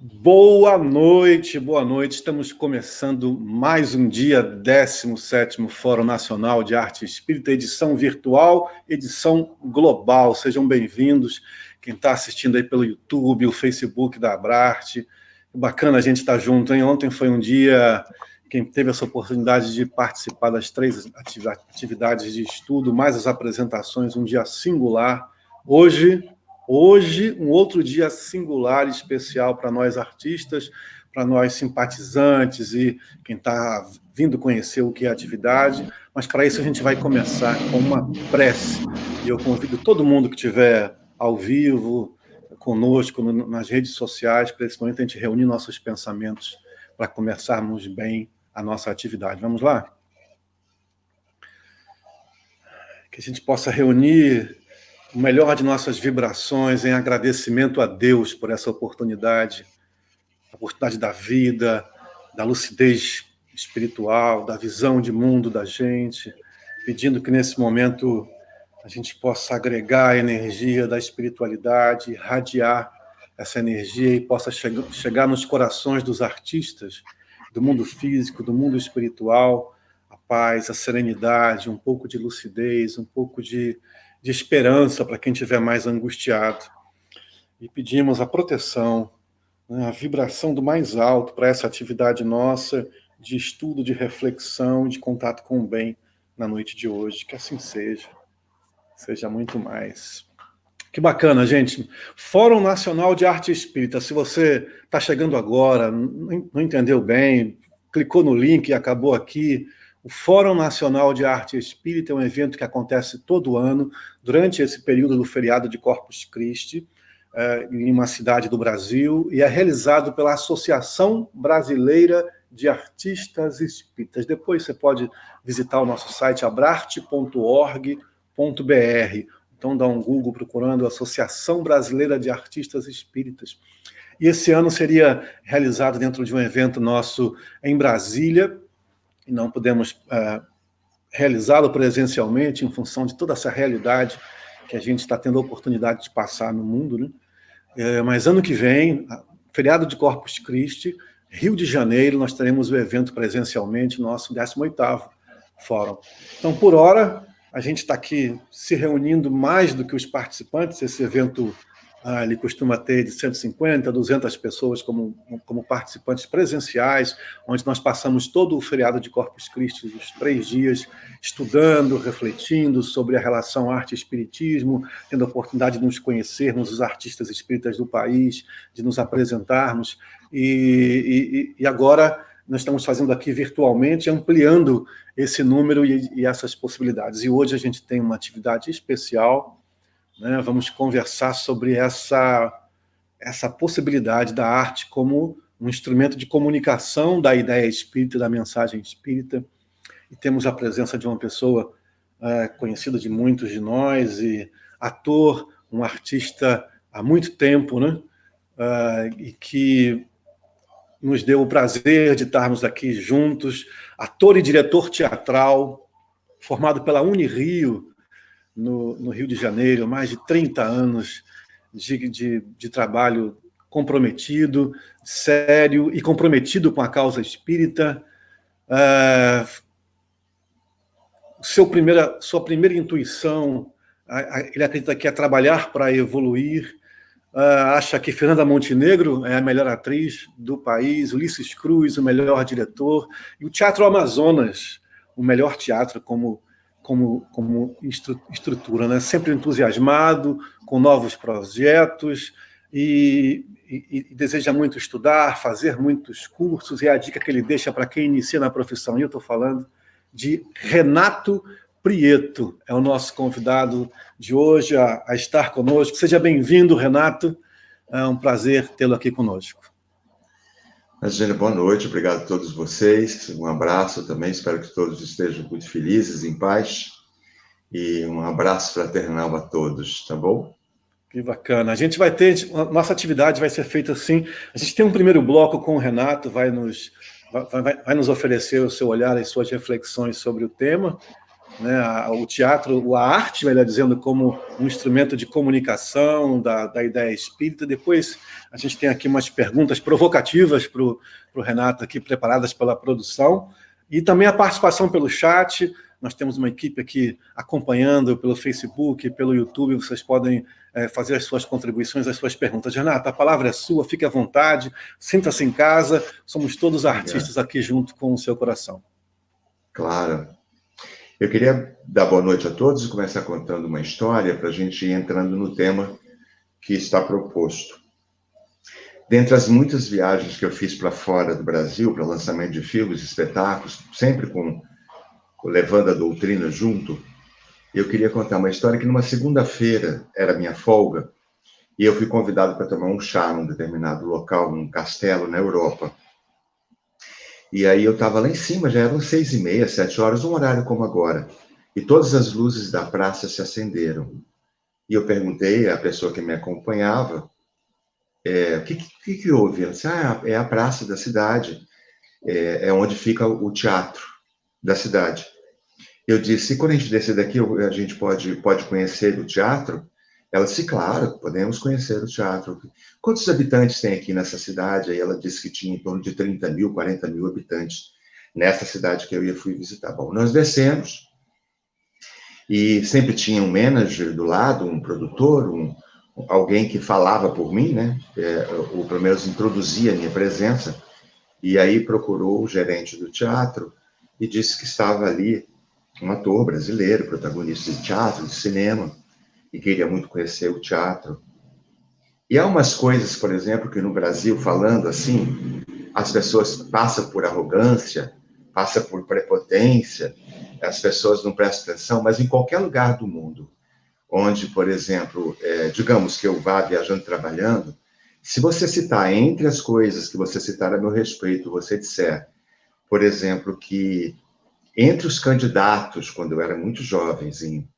Boa noite, boa noite. Estamos começando mais um dia, 17º Fórum Nacional de Arte Espírita, edição virtual, edição global. Sejam bem-vindos. Quem está assistindo aí pelo YouTube, o Facebook da Abrarte. Bacana a gente estar junto, hein? Ontem foi um dia, quem teve essa oportunidade de participar das 3 atividades de estudo, mais as apresentações, um dia singular. Hoje, um outro dia singular e especial para nós artistas, para nós simpatizantes e quem está vindo conhecer o que é a atividade, mas para isso a gente vai começar com uma prece. E eu convido todo mundo que estiver ao vivo, conosco, nas redes sociais, para esse momento a gente reunir nossos pensamentos para começarmos bem a nossa atividade. Vamos lá? Que a gente possa reunir o melhor de nossas vibrações em agradecimento a Deus por essa oportunidade, a oportunidade da vida, da lucidez espiritual, da visão de mundo da gente, pedindo que nesse momento a gente possa agregar a energia da espiritualidade, irradiar essa energia e possa chegar nos corações dos artistas, do mundo físico, do mundo espiritual, a paz, a serenidade, um pouco de lucidez, um pouco de esperança para quem estiver mais angustiado. E pedimos a proteção, né, a vibração do mais alto para essa atividade nossa de estudo, de reflexão, de contato com o bem na noite de hoje. Que assim seja. Seja muito mais. Que bacana, gente. Fórum Nacional de Arte Espírita. Se você está chegando agora, não entendeu bem, clicou no link e acabou aqui. O Fórum Nacional de Arte Espírita é um evento que acontece todo ano, durante esse período do feriado de Corpus Christi, em uma cidade do Brasil, e é realizado pela Associação Brasileira de Artistas Espíritas. Depois você pode visitar o nosso site abrarte.org.br. Então dá um Google procurando a Associação Brasileira de Artistas Espíritas. E esse ano seria realizado dentro de um evento nosso em Brasília, e não podemos realizá-lo presencialmente em função de toda essa realidade que a gente está tendo a oportunidade de passar no mundo, né? Mas ano que vem, feriado de Corpus Christi, Rio de Janeiro, nós teremos o evento presencialmente, nosso 18º Fórum. Então, por hora, a gente está aqui se reunindo mais do que os participantes. Esse evento ele costuma ter de 150 a 200 pessoas como participantes presenciais, onde nós passamos todo o feriado de Corpus Christi, os 3 dias, estudando, refletindo sobre a relação arte e espiritismo, tendo a oportunidade de nos conhecermos, os artistas espíritas do país, de nos apresentarmos. E agora nós estamos fazendo aqui virtualmente, ampliando esse número e essas possibilidades. E hoje a gente tem uma atividade especial, né? Vamos conversar sobre essa possibilidade da arte como um instrumento de comunicação da ideia espírita, da mensagem espírita. E temos a presença de uma pessoa conhecida de muitos de nós, e ator, um artista há muito tempo, né? E que nos deu o prazer de estarmos aqui juntos, ator e diretor teatral, formado pela Unirio, no Rio de Janeiro, mais de 30 anos de trabalho comprometido, sério e comprometido com a causa espírita. Sua primeira intuição, ele acredita que é trabalhar para evoluir, acha que Fernanda Montenegro é a melhor atriz do país, Ulisses Cruz, o melhor diretor, e o Teatro Amazonas, o melhor teatro como estrutura, né? Sempre entusiasmado, com novos projetos, e deseja muito estudar, fazer muitos cursos, e a dica que ele deixa para quem inicia na profissão. E eu estou falando de Renato Prieto, é o nosso convidado de hoje a estar conosco. Seja bem-vindo, Renato. É um prazer tê-lo aqui conosco. Gênio, boa noite, obrigado a todos vocês, um abraço também, espero que todos estejam muito felizes, em paz, e um abraço fraternal a todos, tá bom? Que bacana. A gente vai ter, nossa atividade vai ser feita assim, a gente tem um primeiro bloco com o Renato, vai nos oferecer o seu olhar e suas reflexões sobre o tema, né, o teatro, a arte, melhor dizendo, como um instrumento de comunicação da ideia espírita. Depois a gente tem aqui umas perguntas provocativas para o Renato aqui, preparadas pela produção, e também a participação pelo chat. Nós temos uma equipe aqui acompanhando pelo Facebook, pelo YouTube, vocês podem fazer as suas contribuições, as suas perguntas. Renato, a palavra é sua, fique à vontade, sinta-se em casa, somos todos artistas aqui junto com o seu coração. Claro. Eu queria dar boa noite a todos e começar contando uma história para a gente ir entrando no tema que está proposto. Dentre as muitas viagens que eu fiz para fora do Brasil, para lançamento de filmes, espetáculos, sempre levando a doutrina junto, eu queria contar uma história que numa segunda-feira era minha folga e eu fui convidado para tomar um chá num determinado local, num castelo na Europa. E aí eu estava lá em cima, já eram 6h30, 7 horas, um horário como agora. E todas as luzes da praça se acenderam. E eu perguntei à pessoa que me acompanhava, o que houve? Ela disse, é a praça da cidade, é onde fica o teatro da cidade. Eu disse, e quando a gente descer daqui, a gente pode conhecer o teatro? Ela disse, claro, podemos conhecer o teatro. Quantos habitantes tem aqui nessa cidade? Aí ela disse que tinha em torno de 30 mil, 40 mil habitantes nessa cidade que eu fui visitar. Bom, nós descemos e sempre tinha um manager do lado, um produtor, alguém que falava por mim, né? Ou pelo menos introduzia a minha presença. E aí procurou o gerente do teatro e disse que estava ali um ator brasileiro, protagonista de teatro, de cinema, e queria muito conhecer o teatro. E há umas coisas, por exemplo, que no Brasil, falando assim, as pessoas passam por arrogância, passam por prepotência, as pessoas não prestam atenção, mas em qualquer lugar do mundo, onde, por exemplo, digamos que eu vá viajando, trabalhando, se você citar, entre as coisas que você citar a meu respeito, você disser, por exemplo, que entre os candidatos, quando eu era muito jovenzinho,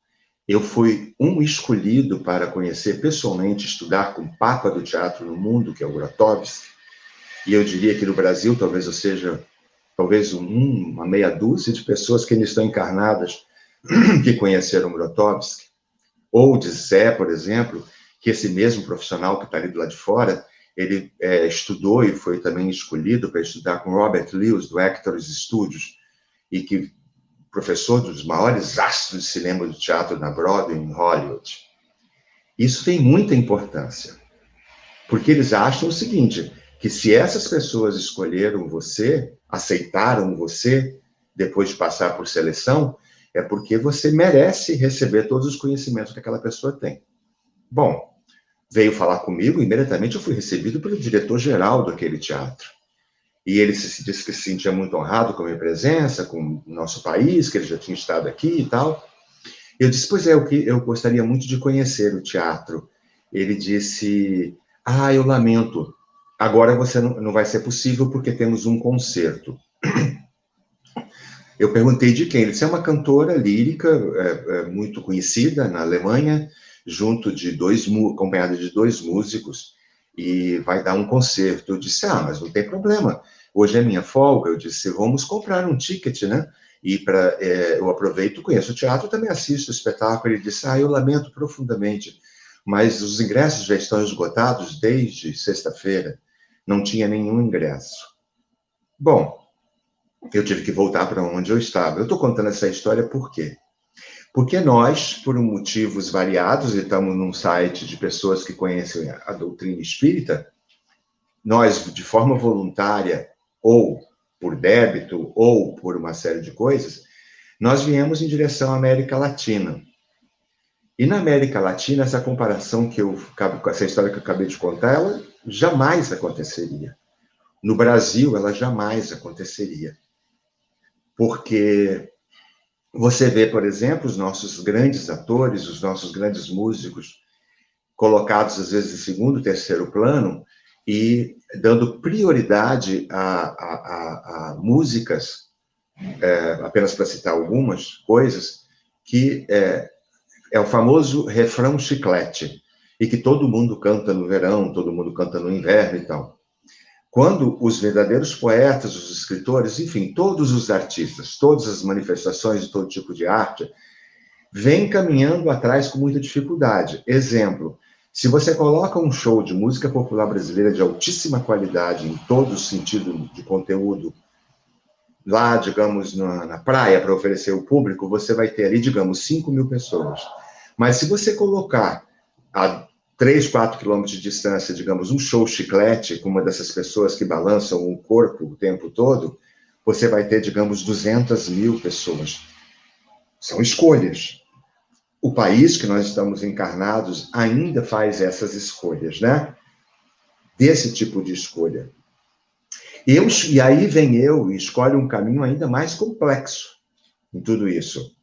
eu fui um escolhido para conhecer pessoalmente, estudar com o Papa do teatro no mundo, que é o Grotowski, e eu diria que no Brasil talvez eu seja uma meia dúzia de pessoas que ainda estão encarnadas que conheceram Grotowski, ou dizer, por exemplo, que esse mesmo profissional que está ali do lado de fora, ele estudou e foi também escolhido para estudar com Robert Lewis, do Actors Studios, e que professor dos maiores astros de cinema do teatro na Broadway, em Hollywood. Isso tem muita importância, porque eles acham o seguinte, que se essas pessoas escolheram você, aceitaram você, depois de passar por seleção, é porque você merece receber todos os conhecimentos que aquela pessoa tem. Bom, veio falar comigo, imediatamente eu fui recebido pelo diretor-geral daquele teatro. E ele disse que se sentia muito honrado com a minha presença, com o nosso país, que ele já tinha estado aqui e tal. Eu disse, pois eu gostaria muito de conhecer o teatro. Ele disse, eu lamento, agora você não vai ser possível porque temos um concerto. Eu perguntei de quem? Ele disse, é uma cantora lírica muito conhecida na Alemanha, acompanhada de 2 músicos, e vai dar um concerto. Eu disse, mas não tem problema, hoje é minha folga. Eu disse, vamos comprar um ticket, né? E eu aproveito, conheço o teatro, também assisto o espetáculo. Ele disse, eu lamento profundamente, mas os ingressos já estão esgotados desde sexta-feira, não tinha nenhum ingresso. Bom, eu tive que voltar para onde eu estava. Eu estou contando essa história por quê? Porque nós, por motivos variados, e estamos num site de pessoas que conhecem a doutrina espírita, nós, de forma voluntária, ou por débito, ou por uma série de coisas, nós viemos em direção à América Latina. E na América Latina, essa comparação essa história que eu acabei de contar, ela jamais aconteceria. No Brasil, ela jamais aconteceria. Porque você vê, por exemplo, os nossos grandes atores, os nossos grandes músicos, colocados, às vezes, em segundo, terceiro plano, e dando prioridade a músicas, apenas para citar algumas coisas, que é o famoso refrão chiclete, e que todo mundo canta no verão, todo mundo canta no inverno e tal. quando os verdadeiros poetas, os escritores, enfim, todos os artistas, todas as manifestações de todo tipo de arte, vêm caminhando atrás com muita dificuldade. Exemplo, se você coloca um show de música popular brasileira de altíssima qualidade, em todo o sentido de conteúdo, lá, digamos, na praia, para oferecer ao público, você vai ter ali, digamos, 5.000 pessoas. Mas se você colocar a 3, 4 quilômetros de distância, digamos, um show chiclete, com uma dessas pessoas que balançam o corpo o tempo todo, você vai ter, digamos, 200.000 pessoas. São escolhas. O país que nós estamos encarnados ainda faz essas escolhas, né? Desse tipo de escolha. E aí vem eu e escolho um caminho ainda mais complexo em tudo isso.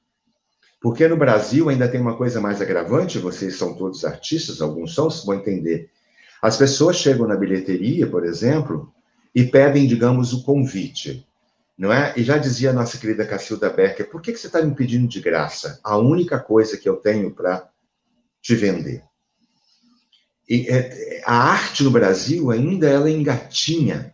Porque no Brasil ainda tem uma coisa mais agravante, vocês são todos artistas, alguns são, vocês vão entender. As pessoas chegam na bilheteria, por exemplo, e pedem, digamos, o convite, não é? E já dizia a nossa querida Cacilda Becker, por que você está me pedindo de graça? A única coisa que eu tenho para te vender. E a arte no Brasil ainda ela engatinha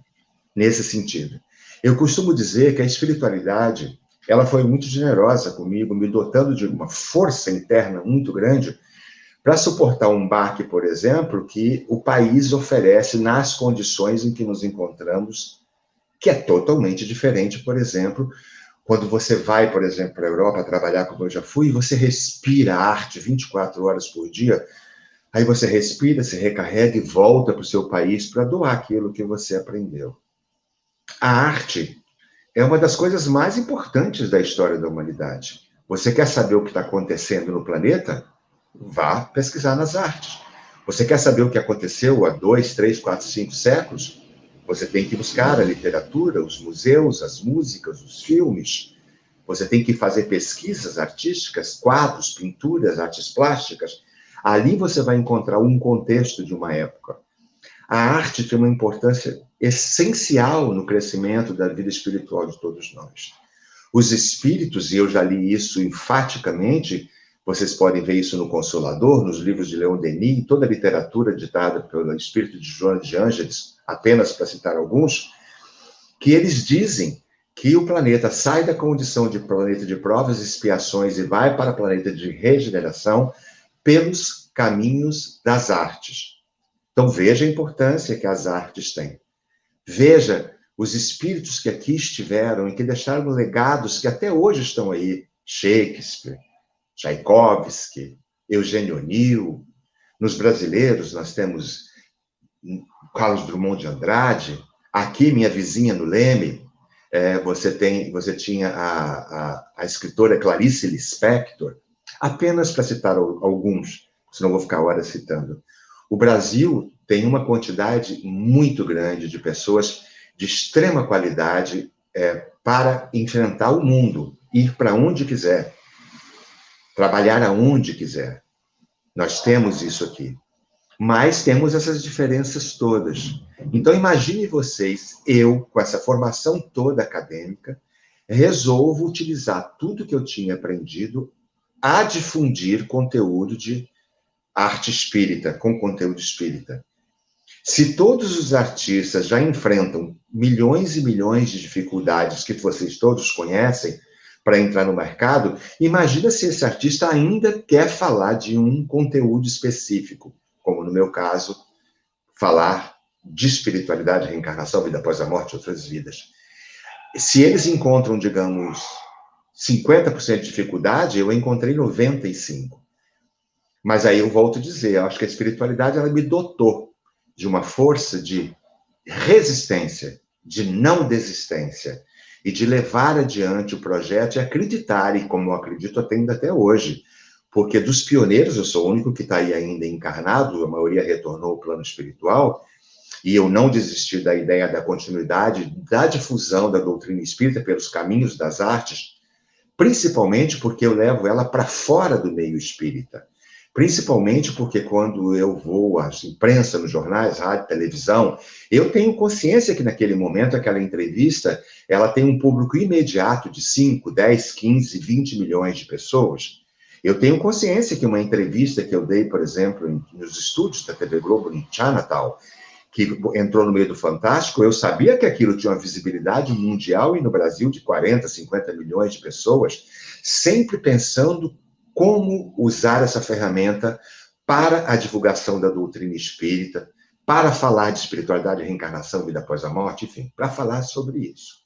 nesse sentido. Eu costumo dizer que a espiritualidade, ela foi muito generosa comigo, me dotando de uma força interna muito grande para suportar um baque, por exemplo, que o país oferece nas condições em que nos encontramos, que é totalmente diferente, por exemplo, quando você vai, por exemplo, para a Europa trabalhar, como eu já fui, e você respira arte 24 horas por dia, aí você respira, se recarrega e volta para o seu país para doar aquilo que você aprendeu. A arte é uma das coisas mais importantes da história da humanidade. Você quer saber o que está acontecendo no planeta? Vá pesquisar nas artes. Você quer saber o que aconteceu há 2, 3, 4, 5 séculos? Você tem que buscar a literatura, os museus, as músicas, os filmes. Você tem que fazer pesquisas artísticas, quadros, pinturas, artes plásticas. Ali você vai encontrar um contexto de uma época. A arte tem uma importância essencial no crescimento da vida espiritual de todos nós. Os espíritos, e eu já li isso enfaticamente, vocês podem ver isso no Consolador, nos livros de Leon Denis, em toda a literatura ditada pelo espírito de Joana de Ângeles, apenas para citar alguns, que eles dizem que o planeta sai da condição de planeta de provas e expiações e vai para o planeta de regeneração pelos caminhos das artes. Então, veja a importância que as artes têm. Veja os espíritos que aqui estiveram e que deixaram legados que até hoje estão aí. Shakespeare, Tchaikovsky, Eugênio O'Neill. Nos brasileiros, nós temos Carlos Drummond de Andrade. Aqui, minha vizinha no Leme, você tinha a escritora Clarice Lispector. Apenas para citar alguns, senão vou ficar horas citando. O Brasil tem uma quantidade muito grande de pessoas de extrema qualidade para enfrentar o mundo, ir para onde quiser, trabalhar aonde quiser. Nós temos isso aqui. Mas temos essas diferenças todas. Então, imagine vocês, eu, com essa formação toda acadêmica, resolvo utilizar tudo que eu tinha aprendido a difundir conteúdo de arte espírita, com conteúdo espírita. Se todos os artistas já enfrentam milhões e milhões de dificuldades que vocês todos conhecem para entrar no mercado, imagina se esse artista ainda quer falar de um conteúdo específico, como no meu caso, falar de espiritualidade, reencarnação, vida após a morte, outras vidas. Se eles encontram, digamos, 50% de dificuldade, eu encontrei 95%. Mas aí eu volto a dizer, eu acho que a espiritualidade ela me dotou de uma força de resistência, de não desistência, e de levar adiante o projeto e acreditar, e como eu acredito até hoje, porque dos pioneiros eu sou o único que está aí ainda encarnado, a maioria retornou ao plano espiritual, e eu não desisti da ideia da continuidade, da difusão da doutrina espírita pelos caminhos das artes, principalmente porque eu levo ela para fora do meio espírita. Principalmente porque quando eu vou à imprensa, nos jornais, rádio, televisão, eu tenho consciência que naquele momento, aquela entrevista, ela tem um público imediato de 5, 10, 15, 20 milhões de pessoas. Eu tenho consciência que uma entrevista que eu dei, por exemplo, nos estúdios da TV Globo, em Chinatown, que entrou no meio do Fantástico, eu sabia que aquilo tinha uma visibilidade mundial e no Brasil de 40, 50 milhões de pessoas, sempre pensando como usar essa ferramenta para a divulgação da doutrina espírita, para falar de espiritualidade, reencarnação, vida após a morte, enfim, para falar sobre isso.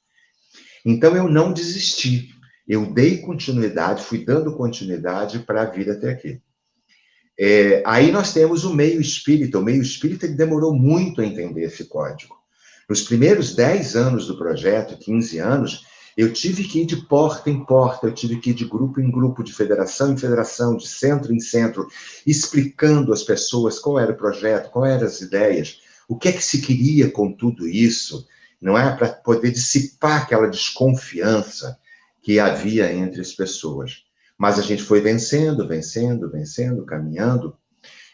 Então, eu não desisti. Eu dei continuidade, fui dando continuidade para vir até aqui. Aí nós temos o meio espírita. O meio espírita ele demorou muito a entender esse código. Nos primeiros 10 anos do projeto, 15 anos, eu tive que ir de porta em porta, eu tive que ir de grupo em grupo, de federação em federação, de centro em centro, explicando às pessoas qual era o projeto, quais eram as ideias, o que é que se queria com tudo isso, não é? Para poder dissipar aquela desconfiança que havia entre as pessoas. Mas a gente foi vencendo, caminhando,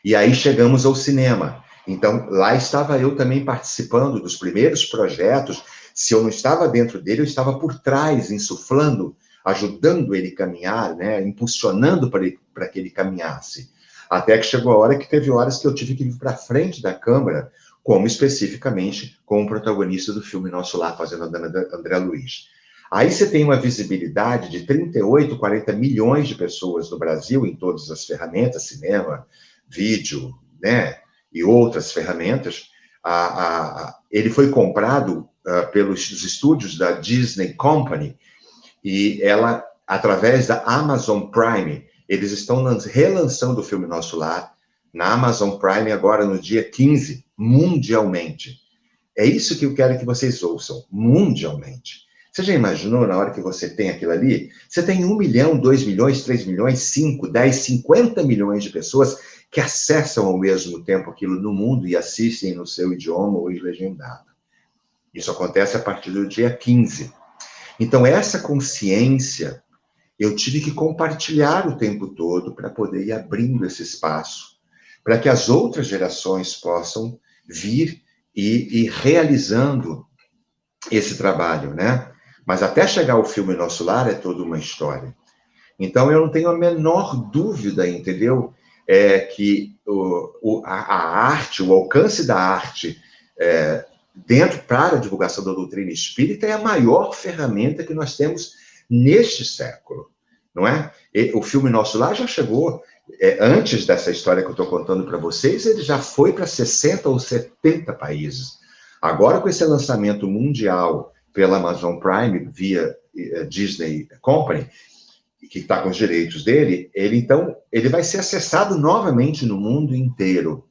e aí chegamos ao cinema. Então, lá estava eu também participando dos primeiros projetos. Se eu não estava dentro dele, eu estava por trás, insuflando, ajudando ele a caminhar, né? Impulsionando para que ele caminhasse. Até que chegou a hora que teve horas que eu tive que vir para frente da câmera, como especificamente com o protagonista do filme Nosso Lar, fazendo André Luiz. Aí você tem uma visibilidade de 38, 40 milhões de pessoas no Brasil, em todas as ferramentas, cinema, vídeo, né, e outras ferramentas. Ele foi comprado pelos estúdios da Disney Company, e ela, através da Amazon Prime, eles estão relançando o filme Nosso Lar na Amazon Prime agora no dia 15, mundialmente. É isso que eu quero que vocês ouçam, mundialmente. Você já imaginou na hora que você tem aquilo ali? Você tem 1 milhão, 2 milhões, 3 milhões, 5, 10, 50 milhões de pessoas que acessam ao mesmo tempo aquilo no mundo e assistem no seu idioma ou em legendado. Isso acontece a partir do dia 15. Então, essa consciência eu tive que compartilhar o tempo todo para poder ir abrindo esse espaço, para que as outras gerações possam vir e ir realizando esse trabalho, né? Mas até chegar ao filme Nosso Lar é toda uma história. Então, eu não tenho a menor dúvida, entendeu? Que a arte, o alcance da arte dentro para a divulgação da doutrina espírita é a maior ferramenta que nós temos neste século, não é? O filme Nosso Lar já chegou, antes dessa história que eu estou contando para vocês, ele já foi para 60 ou 70 países. Agora, com esse lançamento mundial pela Amazon Prime, via Disney Company, que está com os direitos dele, ele vai ser acessado novamente no mundo inteiro,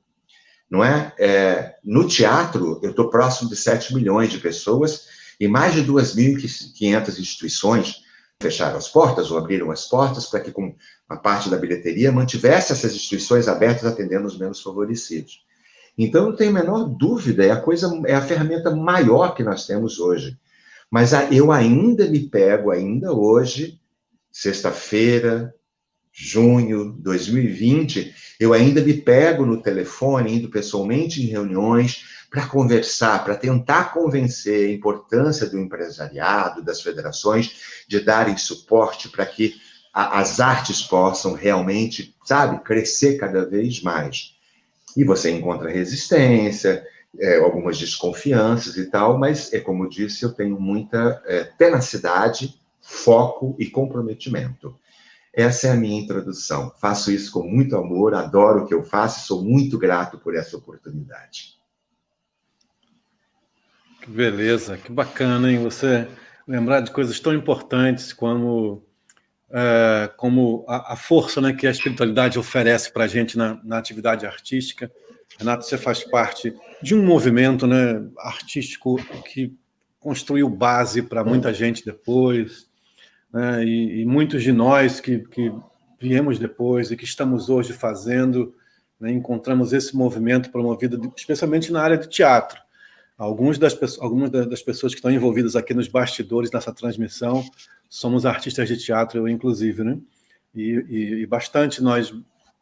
não é? No teatro, eu estou próximo de 7 milhões de pessoas e mais de 2.500 instituições fecharam as portas ou abriram as portas para que, com a parte da bilheteria, mantivesse essas instituições abertas atendendo os menos favorecidos. Então, não tenho a menor dúvida, é a ferramenta maior que nós temos hoje. Mas eu ainda me pego, ainda hoje, sexta-feira, junho de 2020, eu ainda me pego no telefone, indo pessoalmente em reuniões, para conversar, para tentar convencer a importância do empresariado, das federações, de darem suporte para que as artes possam realmente, sabe, crescer cada vez mais. E você encontra resistência, algumas desconfianças e tal, mas, como eu disse, eu tenho muita tenacidade, foco e comprometimento. Essa é a minha introdução. Faço isso com muito amor, adoro o que eu faço e sou muito grato por essa oportunidade. Que beleza, que bacana, hein? Você lembrar de coisas tão importantes como a força, né, que a espiritualidade oferece para a gente na atividade artística. Renato, você faz parte de um movimento, né, artístico que construiu base para muita gente depois, né, e muitos de nós que viemos depois e que estamos hoje fazendo, né, encontramos esse movimento promovido especialmente na área de teatro. Algumas das pessoas que estão envolvidas aqui nos bastidores dessa transmissão somos artistas de teatro, eu inclusive, né? E bastante nós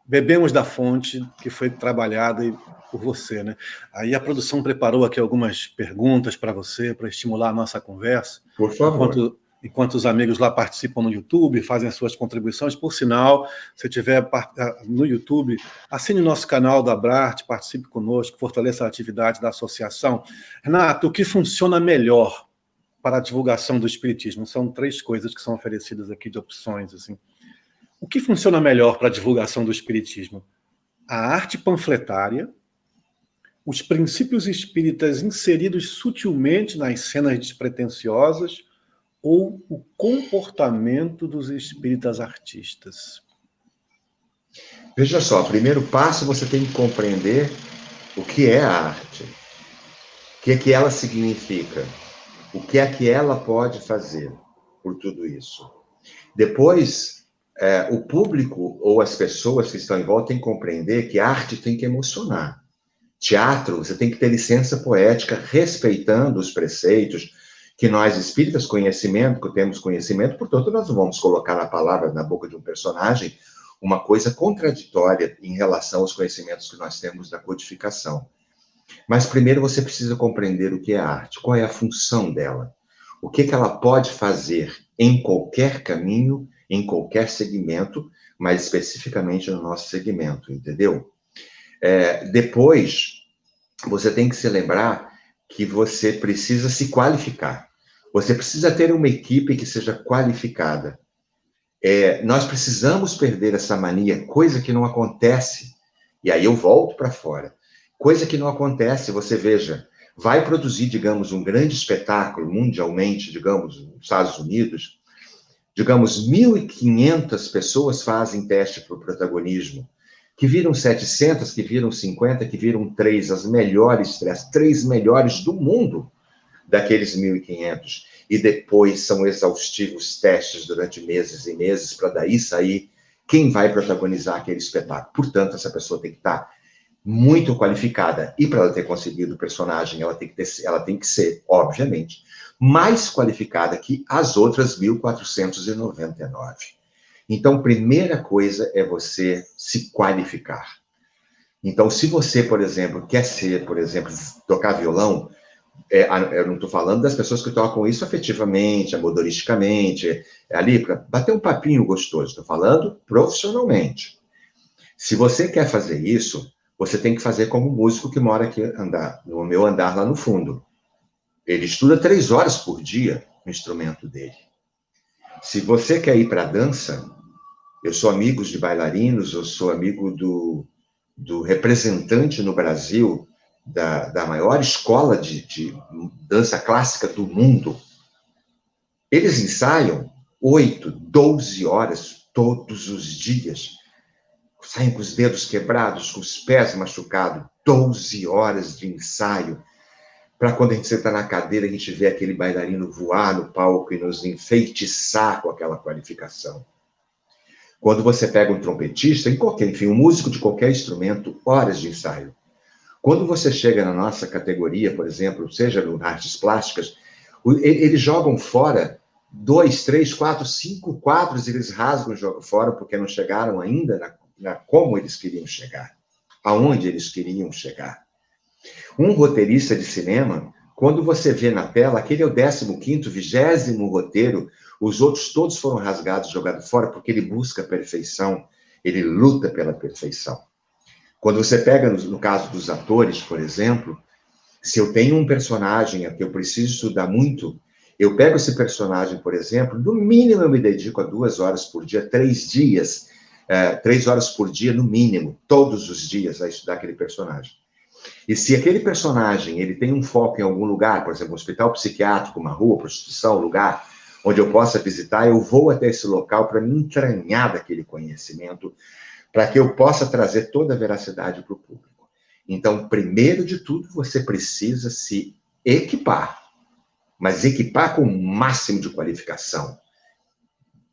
bebemos da fonte que foi trabalhada por você, né? Aí a produção preparou aqui algumas perguntas para você, para estimular a nossa conversa. Por favor. enquanto os amigos lá participam no YouTube, fazem as suas contribuições. Por sinal, se estiver no YouTube, assine o nosso canal da Abrarte, participe conosco, fortaleça a atividade da associação. Renato, o que funciona melhor para a divulgação do Espiritismo? São 3 coisas que são oferecidas aqui de opções. Assim. O que funciona melhor para a divulgação do Espiritismo? A arte panfletária, os princípios espíritas inseridos sutilmente nas cenas despretensiosas ou o comportamento dos espíritas artistas? Veja só, primeiro passo, você tem que compreender o que é a arte, o que é que ela significa, o que é que ela pode fazer por tudo isso. Depois, o público ou as pessoas que estão em volta têm que compreender que a arte tem que emocionar. Teatro, você tem que ter licença poética, respeitando os preceitos, que nós espíritas que temos conhecimento, portanto, nós não vamos colocar a palavra na boca de um personagem uma coisa contraditória em relação aos conhecimentos que nós temos da codificação. Mas primeiro você precisa compreender o que é a arte, qual é a função dela, o que ela pode fazer em qualquer caminho, em qualquer segmento, mas especificamente no nosso segmento, entendeu? Depois, você tem que se lembrar que você precisa se qualificar. Você precisa ter uma equipe que seja qualificada. Nós precisamos perder essa mania, coisa que não acontece. E aí eu volto para fora. Coisa que não acontece, você veja, vai produzir, digamos, um grande espetáculo mundialmente, digamos, nos Estados Unidos, digamos, 1.500 pessoas fazem teste para o protagonismo, que viram 700, que viram 50, que viram 3, as três melhores do mundo daqueles 1.500. E depois são exaustivos testes durante meses e meses para daí sair quem vai protagonizar aquele espetáculo. Portanto, essa pessoa tem que estar muito qualificada. E para ela ter conseguido o personagem, ela tem que ser, obviamente, mais qualificada que as outras 1.499. Então, primeira coisa é você se qualificar. Então, se você, por exemplo, quer tocar violão, eu não estou falando das pessoas que tocam isso afetivamente, amodoristicamente, ali para bater um papinho gostoso, estou falando profissionalmente. Se você quer fazer isso, você tem que fazer como o músico que mora aqui no meu andar lá no fundo. Ele estuda 3 horas por dia o instrumento dele. Se você quer ir para a dança, eu sou amigo de bailarinos, eu sou amigo do representante no Brasil da maior escola de dança clássica do mundo. Eles ensaiam 8, 12 horas todos os dias. Saem com os dedos quebrados, com os pés machucados. 12 horas de ensaio. Para quando a gente senta na cadeira, a gente vê aquele bailarino voar no palco e nos enfeitiçar com aquela qualificação. Quando você pega um trompetista, um músico de qualquer instrumento, horas de ensaio. Quando você chega na nossa categoria, por exemplo, seja no artes plásticas, eles jogam fora 2, 3, 4, 5 quadros, eles rasgam e jogam fora porque não chegaram ainda na como eles queriam chegar, aonde eles queriam chegar. Um roteirista de cinema, quando você vê na tela, aquele é o 15º, 20º roteiro, os outros todos foram rasgados, jogados fora, porque ele busca a perfeição, ele luta pela perfeição. Quando você pega, no caso dos atores, por exemplo, se eu tenho um personagem que eu preciso estudar muito, eu pego esse personagem, por exemplo, no mínimo eu me dedico a 2 horas por dia, 3 dias, 3 horas por dia, no mínimo, todos os dias, a estudar aquele personagem. E se aquele personagem ele tem um foco em algum lugar, por exemplo, um hospital psiquiátrico, uma rua, prostituição, um lugar onde eu possa visitar, eu vou até esse local para me entranhar daquele conhecimento, para que eu possa trazer toda a veracidade para o público. Então, primeiro de tudo, você precisa se equipar, mas equipar com o máximo de qualificação.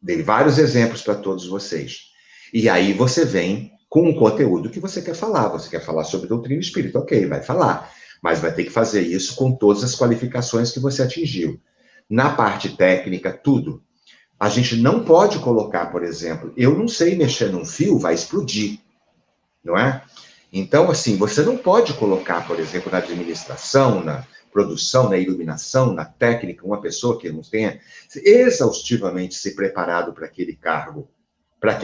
Dei vários exemplos para todos vocês. E aí você vem com o conteúdo que você quer falar. Você quer falar sobre doutrina espírita, ok, vai falar. Mas vai ter que fazer isso com todas as qualificações que você atingiu. Na parte técnica, tudo. A gente não pode colocar, por exemplo, eu não sei mexer num fio, vai explodir, não é? Então, assim, você não pode colocar, por exemplo, na administração, produção, na iluminação, na técnica, uma pessoa que não tenha exaustivamente se preparado para aquele cargo, para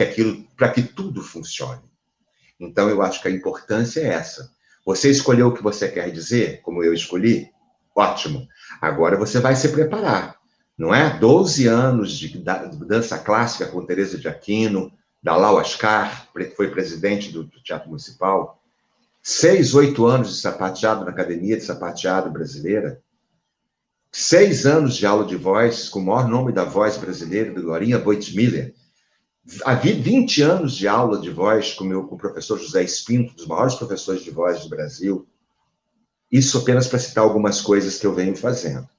que tudo funcione. Então, eu acho que a importância é essa. Você escolheu o que você quer dizer, como eu escolhi? Ótimo. Agora você vai se preparar, não é? 12 anos de dança clássica com Teresa de Aquino, da Lau Ascar, que foi presidente do Teatro Municipal, 6, 8 anos de sapateado na Academia de Sapateado Brasileira, 6 anos de aula de voz, com o maior nome da voz brasileira, do Glorinha Boitmiller. Havia 20 anos de aula de voz com o professor José Espinto, um dos maiores professores de voz do Brasil. Isso apenas para citar algumas coisas que eu venho fazendo.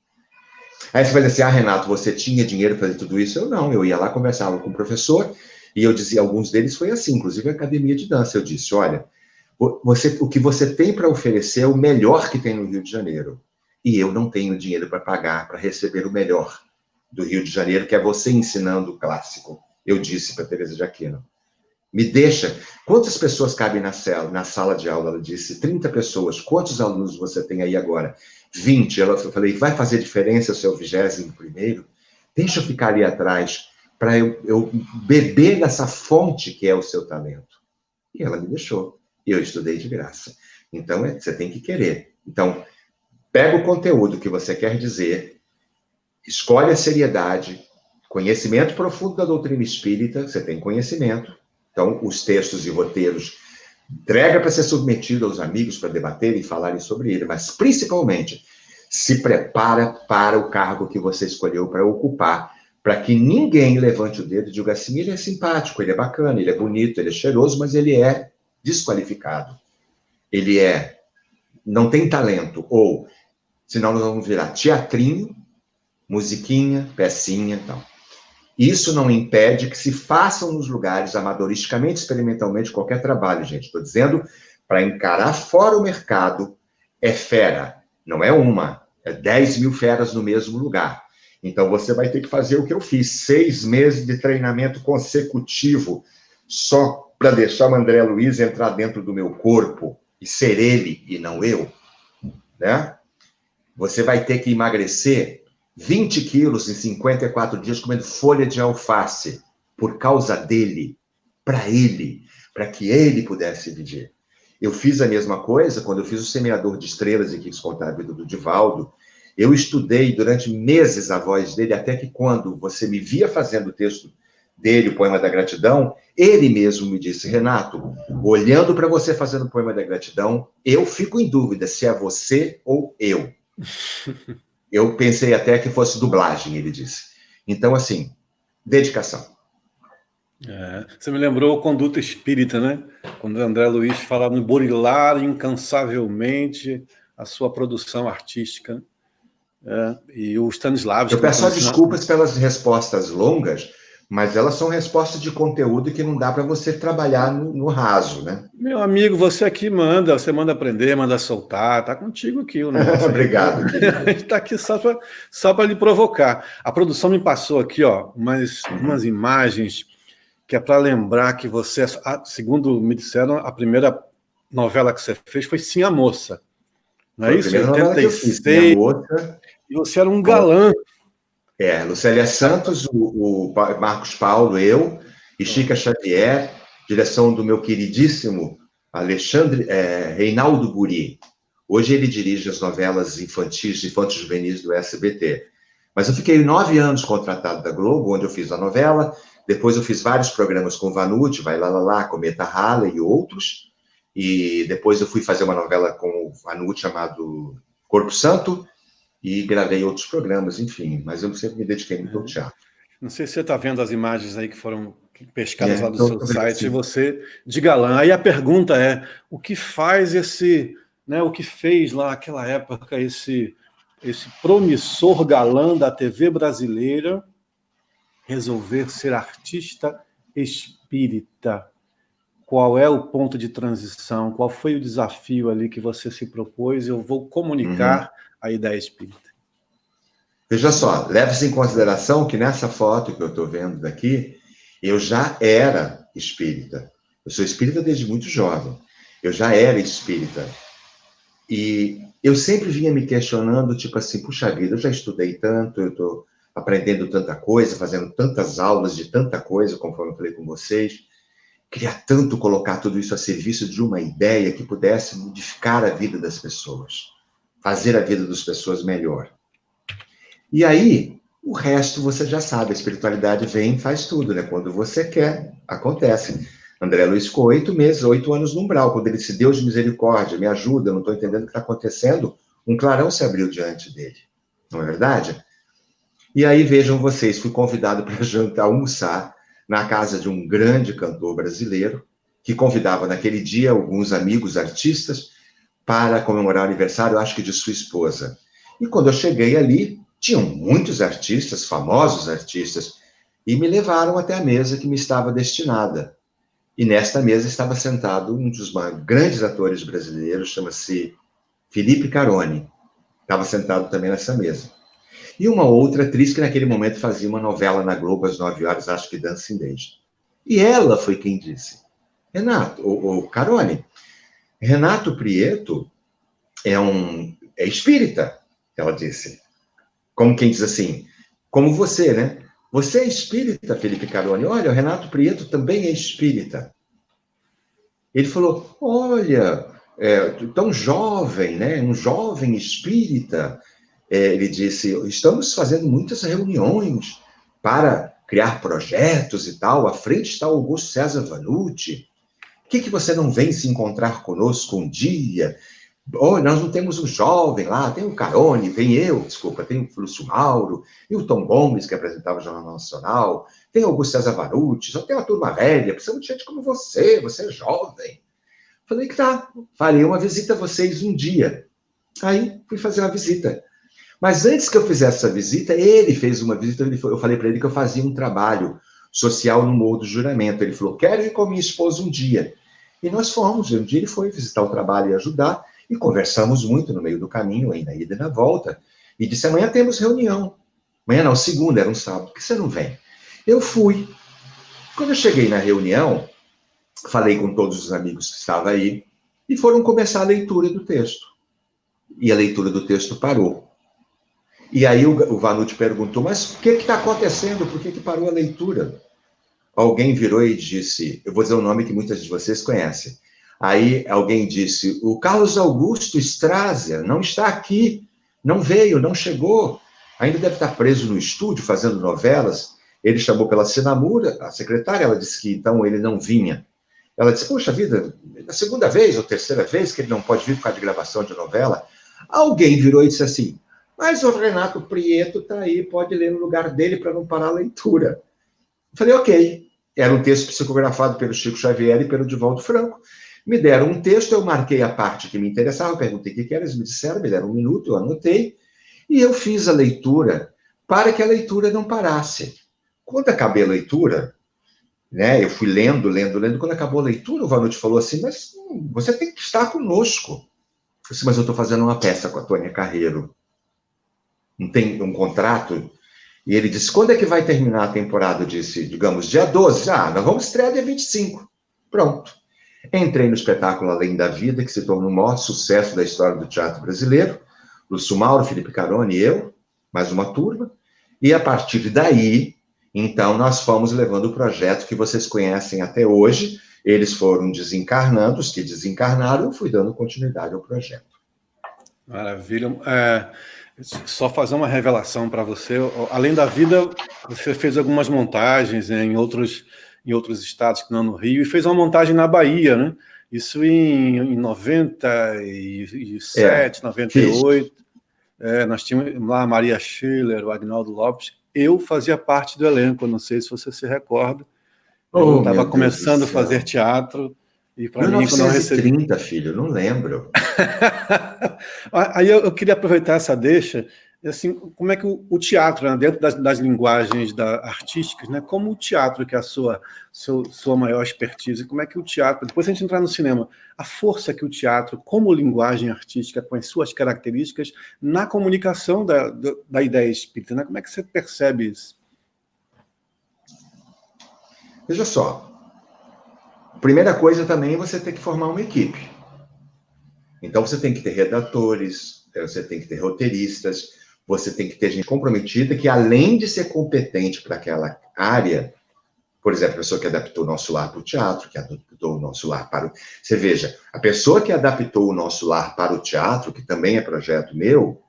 Aí você vai dizer assim, Renato, você tinha dinheiro para fazer tudo isso? Eu não, eu ia lá, conversava com o professor, e eu dizia, alguns deles foi assim, inclusive a academia de dança. Eu disse, olha, o que você tem para oferecer é o melhor que tem no Rio de Janeiro. E eu não tenho dinheiro para pagar, para receber o melhor do Rio de Janeiro, que é você ensinando o clássico. Eu disse para Teresa de Aquino. Me deixa. Quantas pessoas cabem na sala de aula? Ela disse, 30 pessoas. Quantos alunos você tem aí agora? 20. Eu falei, vai fazer diferença o seu 21º? Deixa eu ficar ali atrás para eu beber dessa fonte que é o seu talento. E ela me deixou. E eu estudei de graça. Então, você tem que querer. Então, pega o conteúdo que você quer dizer, escolhe a seriedade, conhecimento profundo da doutrina espírita, você tem conhecimento. Então, os textos e roteiros, entrega para ser submetido aos amigos para debaterem e falarem sobre ele, mas, principalmente, se prepara para o cargo que você escolheu para ocupar, para que ninguém levante o dedo e diga assim, ele é simpático, ele é bacana, ele é bonito, ele é cheiroso, mas ele é desqualificado. Ele não tem talento, ou, senão nós vamos virar teatrinho, musiquinha, pecinha e tal. Isso não impede que se façam nos lugares, amadoristicamente, experimentalmente, qualquer trabalho, gente. Estou dizendo, para encarar fora o mercado, é fera. Não é uma, é 10 mil feras no mesmo lugar. Então, você vai ter que fazer o que eu fiz, 6 meses de treinamento consecutivo, só para deixar o André Luiz entrar dentro do meu corpo e ser ele e não eu, né? Você vai ter que emagrecer 20 quilos em 54 dias comendo folha de alface, por causa dele, para que ele pudesse viver. Eu fiz a mesma coisa quando eu fiz o Semeador de Estrelas e quis contar a vida do Divaldo. Eu estudei durante meses a voz dele, até que quando você me via fazendo o texto dele, o Poema da Gratidão, ele mesmo me disse, Renato, olhando para você fazendo o Poema da Gratidão, eu fico em dúvida se é você ou eu. Eu pensei até que fosse dublagem, ele disse. Então, assim, dedicação. Você me lembrou o Conduta Espírita, né? Quando o André Luiz fala no burilar incansavelmente a sua produção artística. E o Stanislavski... Eu peço desculpas pelas respostas longas, mas elas são respostas de conteúdo que não dá para você trabalhar no raso, né? Meu amigo, você aqui manda, você manda aprender, manda soltar, tá contigo aqui o negócio. Obrigado, querido. A gente tá aqui só para lhe provocar. A produção me passou aqui, ó, umas imagens que é para lembrar que você, segundo me disseram, a primeira novela que você fez foi Sim a Moça. Não é isso? Foi a primeira novela que eu fiz, Sim a Moça. E você era um galã. Lucélia Santos, o Marcos Paulo, eu, e Chica Xavier, direção do meu queridíssimo Reinaldo Buri. Hoje ele dirige as novelas infantis juvenis do SBT. Mas eu fiquei 9 anos contratado da Globo, onde eu fiz a novela. Depois eu fiz vários programas com o Vanucci, Vai Lá Lá Lá, Cometa Halley e outros. E depois eu fui fazer uma novela com o Vanucci chamado Corpo Santo. E gravei outros programas, enfim. Mas eu sempre me dediquei muito ao teatro. Não sei se você está vendo as imagens aí que foram pescadas lá do seu site, assim. e você de galã. Aí a pergunta é, o que faz o que fez lá naquela época esse promissor galã da TV brasileira resolver ser artista espírita? Qual é o ponto de transição? Qual foi o desafio ali que você se propôs? Eu vou comunicar a ideia espírita. Veja só, leve-se em consideração que nessa foto que eu estou vendo daqui, eu já era espírita. Eu sou espírita desde muito jovem. Eu já era espírita. E eu sempre vinha me questionando, tipo assim, puxa vida, eu já estudei tanto, eu estou aprendendo tanta coisa, fazendo tantas aulas de tanta coisa, conforme eu falei com vocês, queria tanto colocar tudo isso a serviço de uma ideia que pudesse modificar a vida das pessoas, fazer a vida das pessoas melhor. E aí, o resto você já sabe, a espiritualidade vem e faz tudo, né? Quando você quer, acontece. André Luiz ficou 8 meses, 8 anos no umbral, quando ele disse, Deus de misericórdia, me ajuda, eu não estou entendendo o que está acontecendo, um clarão se abriu diante dele. Não é verdade? E aí, vejam vocês, fui convidado para jantar, almoçar, na casa de um grande cantor brasileiro, que convidava naquele dia alguns amigos artistas para comemorar o aniversário, acho que de sua esposa. E quando eu cheguei ali, tinham muitos artistas, famosos artistas, e me levaram até a mesa que me estava destinada. E nesta mesa estava sentado um dos grandes atores brasileiros, chama-se Felipe Caroni. Estava sentado também nessa mesa. E uma outra atriz que naquele momento fazia uma novela na Globo às 9 horas, acho que Dancing Days. E ela foi quem disse, Renato, o Caroni, Renato Prieto é espírita, ela disse. Como quem diz assim, como você, né? Você é espírita, Felipe Caroni. Olha, o Renato Prieto também é espírita. Ele falou, olha, tão jovem, né? Um jovem espírita. Ele disse, estamos fazendo muitas reuniões para criar projetos e tal. À frente está o Augusto César Vanucci. Por que você não vem se encontrar conosco um dia? Oh, nós não temos um jovem lá, tem o Caroni, tem o Lúcio Mauro, e o Tom Gomes, que apresentava o Jornal Nacional, tem o Augusto César Vanucci, só tem uma turma velha, precisamos de gente como você é jovem. Falei que tá, farei uma visita a vocês um dia. Aí fui fazer uma visita. Mas antes que eu fizesse essa visita, ele fez uma visita, eu falei para ele que eu fazia um trabalho social no Morro do Juramento. Ele falou, quero ir com a minha esposa um dia. E nós fomos, um dia ele foi visitar o trabalho e ajudar, e conversamos muito no meio do caminho, aí na ida e na volta, e disse, amanhã temos reunião. Amanhã não, segunda, era um sábado, por que você não vem? Eu fui. Quando eu cheguei na reunião, falei com todos os amigos que estavam aí, e foram começar a leitura do texto. E a leitura do texto parou. E aí o Vanucci perguntou, mas o que está acontecendo? Por que parou a leitura? Alguém virou e disse, eu vou dizer um nome que muitas de vocês conhecem. Aí alguém disse, o Carlos Augusto Strazia não está aqui, não veio, não chegou, ainda deve estar preso no estúdio fazendo novelas. Ele chamou pela Senamura, a secretária, ela disse que então ele não vinha. Ela disse, poxa vida, na segunda vez ou terceira vez que ele não pode vir por causa de gravação de novela. Alguém virou e disse assim, mas o Renato Prieto está aí, pode ler no lugar dele para não parar a leitura. Eu falei, ok. Era um texto psicografado pelo Chico Xavier e pelo Divaldo Franco. Me deram um texto, eu marquei a parte que me interessava, perguntei o que era, eles me disseram, me deram um minuto, eu anotei, e eu fiz a leitura para que a leitura não parasse. Quando acabei a leitura, né, eu fui lendo, quando acabou a leitura, o Vanucci falou assim, mas você tem que estar conosco. Eu disse, mas eu estou fazendo uma peça com a Tônia Carreiro. Não tem um contrato? E ele disse, quando é que vai terminar a temporada? Eu disse, digamos, dia 12. Nós vamos estrear dia 25. Pronto. Entrei no espetáculo Além da Vida, que se tornou o maior sucesso da história do teatro brasileiro. Lúcio Mauro, Felipe Caroni e eu, mais uma turma. E a partir daí, então, nós fomos levando o projeto que vocês conhecem até hoje. Eles foram desencarnando, os que desencarnaram, eu fui dando continuidade ao projeto. Maravilha. Só fazer uma revelação para você. Além da Vida, você fez algumas montagens, né, em outros estados, que não no Rio, e fez uma montagem na Bahia, né? Isso em 97, 98. Nós tínhamos lá a Maria Schiller, o Agnaldo Lopes. Eu fazia parte do elenco, não sei se você se recorda. Eu estava começando a fazer teatro. E para mim, quando eu recebi... 1930, filho, não lembro. Aí eu queria aproveitar essa deixa, assim, como é que o teatro, né, dentro das linguagens artísticas, né, como o teatro, que é a sua maior expertise, como é que o teatro, depois a gente entrar no cinema, a força que o teatro, como linguagem artística, com as suas características, na comunicação da ideia espírita, né, como é que você percebe isso? Veja só, primeira coisa também é você ter que formar uma equipe. Então, você tem que ter redatores, você tem que ter roteiristas, você tem que ter gente comprometida que, além de ser competente para aquela área, por exemplo, a pessoa que adaptou o Nosso Lar para o teatro, que adaptou o Nosso Lar para o... Você veja, a pessoa que adaptou o Nosso Lar para o teatro, que também é projeto meu,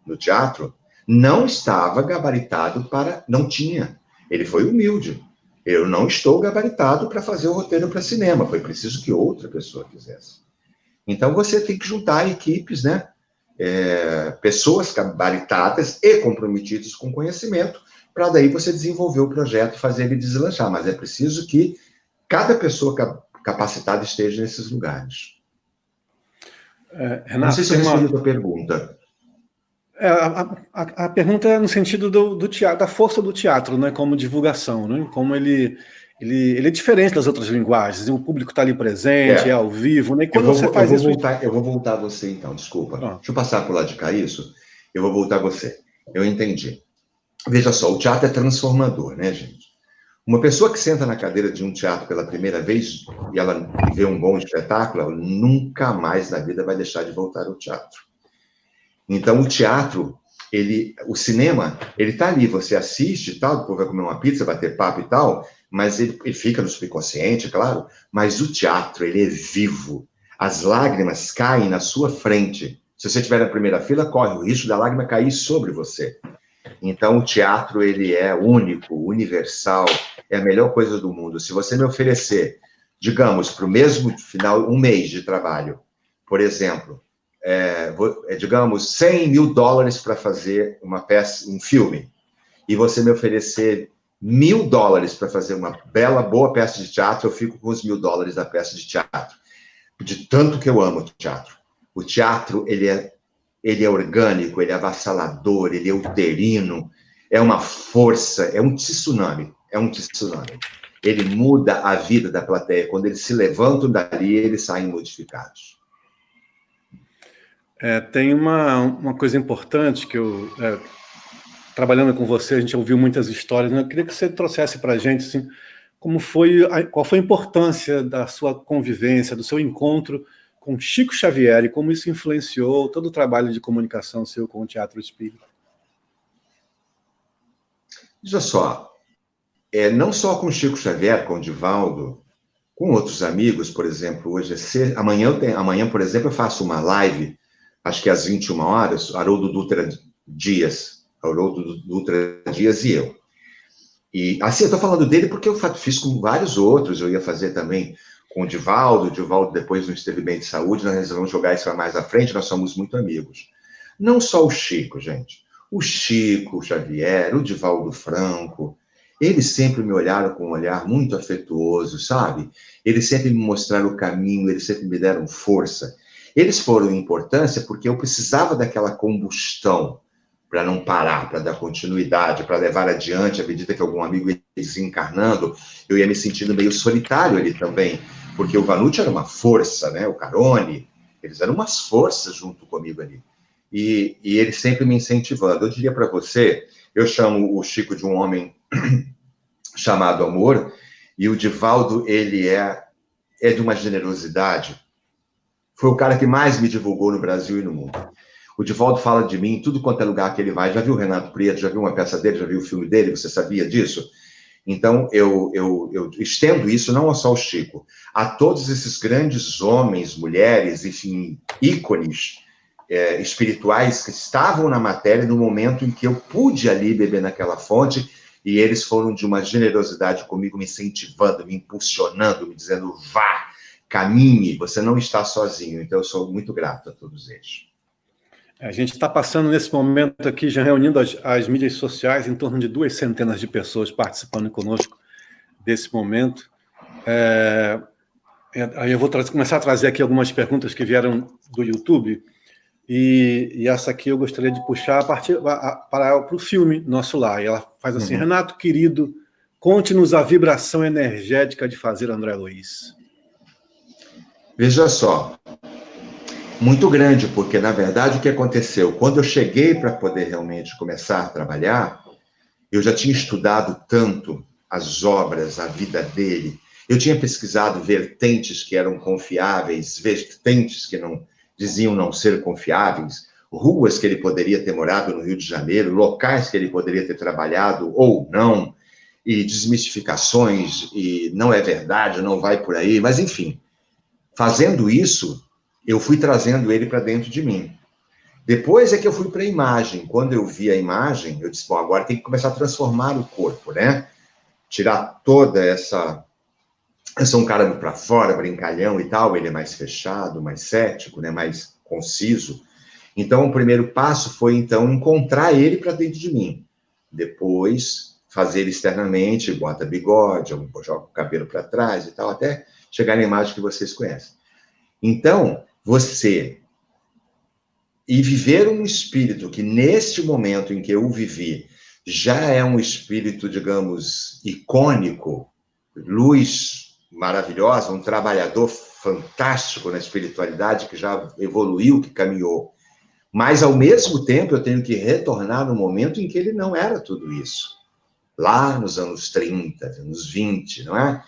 no teatro, não estava gabaritado para... Não tinha. Ele foi humilde. Eu não estou gabaritado para fazer o roteiro para cinema. Foi preciso que outra pessoa fizesse. Então, você tem que juntar equipes, né? Pessoas gabaritadas e comprometidas com conhecimento, para daí você desenvolver o projeto e fazer ele deslanchar. Mas é preciso que cada pessoa capacitada esteja nesses lugares. Renato, não sei se eu respondi a tua pergunta. A pergunta é no sentido do teatro, da força do teatro, né, como divulgação, né, como ele é diferente das outras linguagens, o público está ali presente, é ao vivo, né, e quando você faz isso... Eu vou voltar a você então, desculpa. Ah. Deixa eu passar por lá de cá isso, eu vou voltar a você. Eu entendi. Veja só, o teatro é transformador, né, gente? Uma pessoa que senta na cadeira de um teatro pela primeira vez e ela vê um bom espetáculo, ela nunca mais na vida vai deixar de voltar ao teatro. Então, o teatro, o cinema, ele está ali, você assiste e tal, depois vai comer uma pizza, bater papo e tal, mas ele fica no subconsciente, claro, mas o teatro, ele é vivo. As lágrimas caem na sua frente. Se você estiver na primeira fila, corre o risco da lágrima cair sobre você. Então, o teatro, ele é único, universal, é a melhor coisa do mundo. Se você me oferecer, digamos, para o mesmo final, um mês de trabalho, por exemplo, digamos, $100 mil para fazer uma peça, um filme, e você me oferecer $1.000 para fazer uma bela, boa peça de teatro, eu fico com os $1.000 da peça de teatro. De tanto que eu amo o teatro. O teatro, ele é orgânico, ele é avassalador, ele é uterino, é uma força, é um tsunami. Ele muda a vida da plateia. Quando eles se levantam dali, eles saem modificados. Tem uma coisa importante que eu... trabalhando com você, a gente ouviu muitas histórias, né? Eu queria que você trouxesse para a gente, assim, qual foi a importância da sua convivência, do seu encontro com Chico Xavier e como isso influenciou todo o trabalho de comunicação seu com o Teatro Espírita. Veja só, não só com Chico Xavier, com o Divaldo, com outros amigos, por exemplo, hoje amanhã, por exemplo, eu faço uma live, acho que às 21 horas, Haroldo Dutra Dias e eu. E, assim, eu estou falando dele porque eu fiz com vários outros, eu ia fazer também com o Divaldo depois não esteve bem de saúde, nós resolvemos jogar isso mais à frente, nós somos muito amigos. Não só o Chico, gente. O Chico Xavier, o Divaldo Franco, eles sempre me olharam com um olhar muito afetuoso, sabe? Eles sempre me mostraram o caminho, eles sempre me deram força. Eles foram em importância porque eu precisava daquela combustão para não parar, para dar continuidade, para levar adiante, à medida que algum amigo ia desencarnando, eu ia me sentindo meio solitário ali também, porque o Vanucci era uma força, né? O Carone, eles eram umas forças junto comigo ali. E ele sempre me incentivando. Eu diria para você, eu chamo o Chico de um homem chamado amor, e o Divaldo, ele é de uma generosidade. Foi o cara que mais me divulgou no Brasil e no mundo. O Divaldo fala de mim em tudo quanto é lugar que ele vai. Já viu o Renato Prieto? Já viu uma peça dele? Já viu o filme dele? Você sabia disso? Então, eu estendo isso não só ao Chico, a todos esses grandes homens, mulheres, enfim, ícones espirituais que estavam na matéria no momento em que eu pude ali beber naquela fonte, e eles foram de uma generosidade comigo, me incentivando, me impulsionando, me dizendo, vá, caminhe, você não está sozinho. Então, eu sou muito grato a todos eles. A gente está passando nesse momento aqui, já reunindo as mídias sociais, em torno de 200 de pessoas participando conosco desse momento. Aí eu vou começar a trazer aqui algumas perguntas que vieram do YouTube, e essa aqui eu gostaria de puxar para o filme Nosso Lar. E ela faz assim, Renato, querido, conte-nos a vibração energética de fazer André Luiz. Veja só, muito grande, porque, na verdade, o que aconteceu? Quando eu cheguei para poder realmente começar a trabalhar, eu já tinha estudado tanto as obras, a vida dele, eu tinha pesquisado vertentes que eram confiáveis, vertentes que diziam não ser confiáveis, ruas que ele poderia ter morado no Rio de Janeiro, locais que ele poderia ter trabalhado ou não, e desmistificações, e não é verdade, não vai por aí, mas enfim, fazendo isso, eu fui trazendo ele para dentro de mim. Depois é que eu fui para a imagem. Quando eu vi a imagem, eu disse, bom, agora tem que começar a transformar o corpo, né? Tirar toda essa... Eu sou um cara para fora, brincalhão e tal, ele é mais fechado, mais cético, né? Mais conciso. Então, o primeiro passo foi, então, encontrar ele para dentro de mim. Depois, fazer ele externamente, bota bigode, joga o cabelo para trás e tal, até chegar na imagem que vocês conhecem. Então, você... E viver um espírito que, neste momento em que eu vivi, já é um espírito, digamos, icônico, luz maravilhosa, um trabalhador fantástico na espiritualidade, que já evoluiu, que caminhou. Mas, ao mesmo tempo, eu tenho que retornar no momento em que ele não era tudo isso. Lá nos anos 30, anos 20, não é?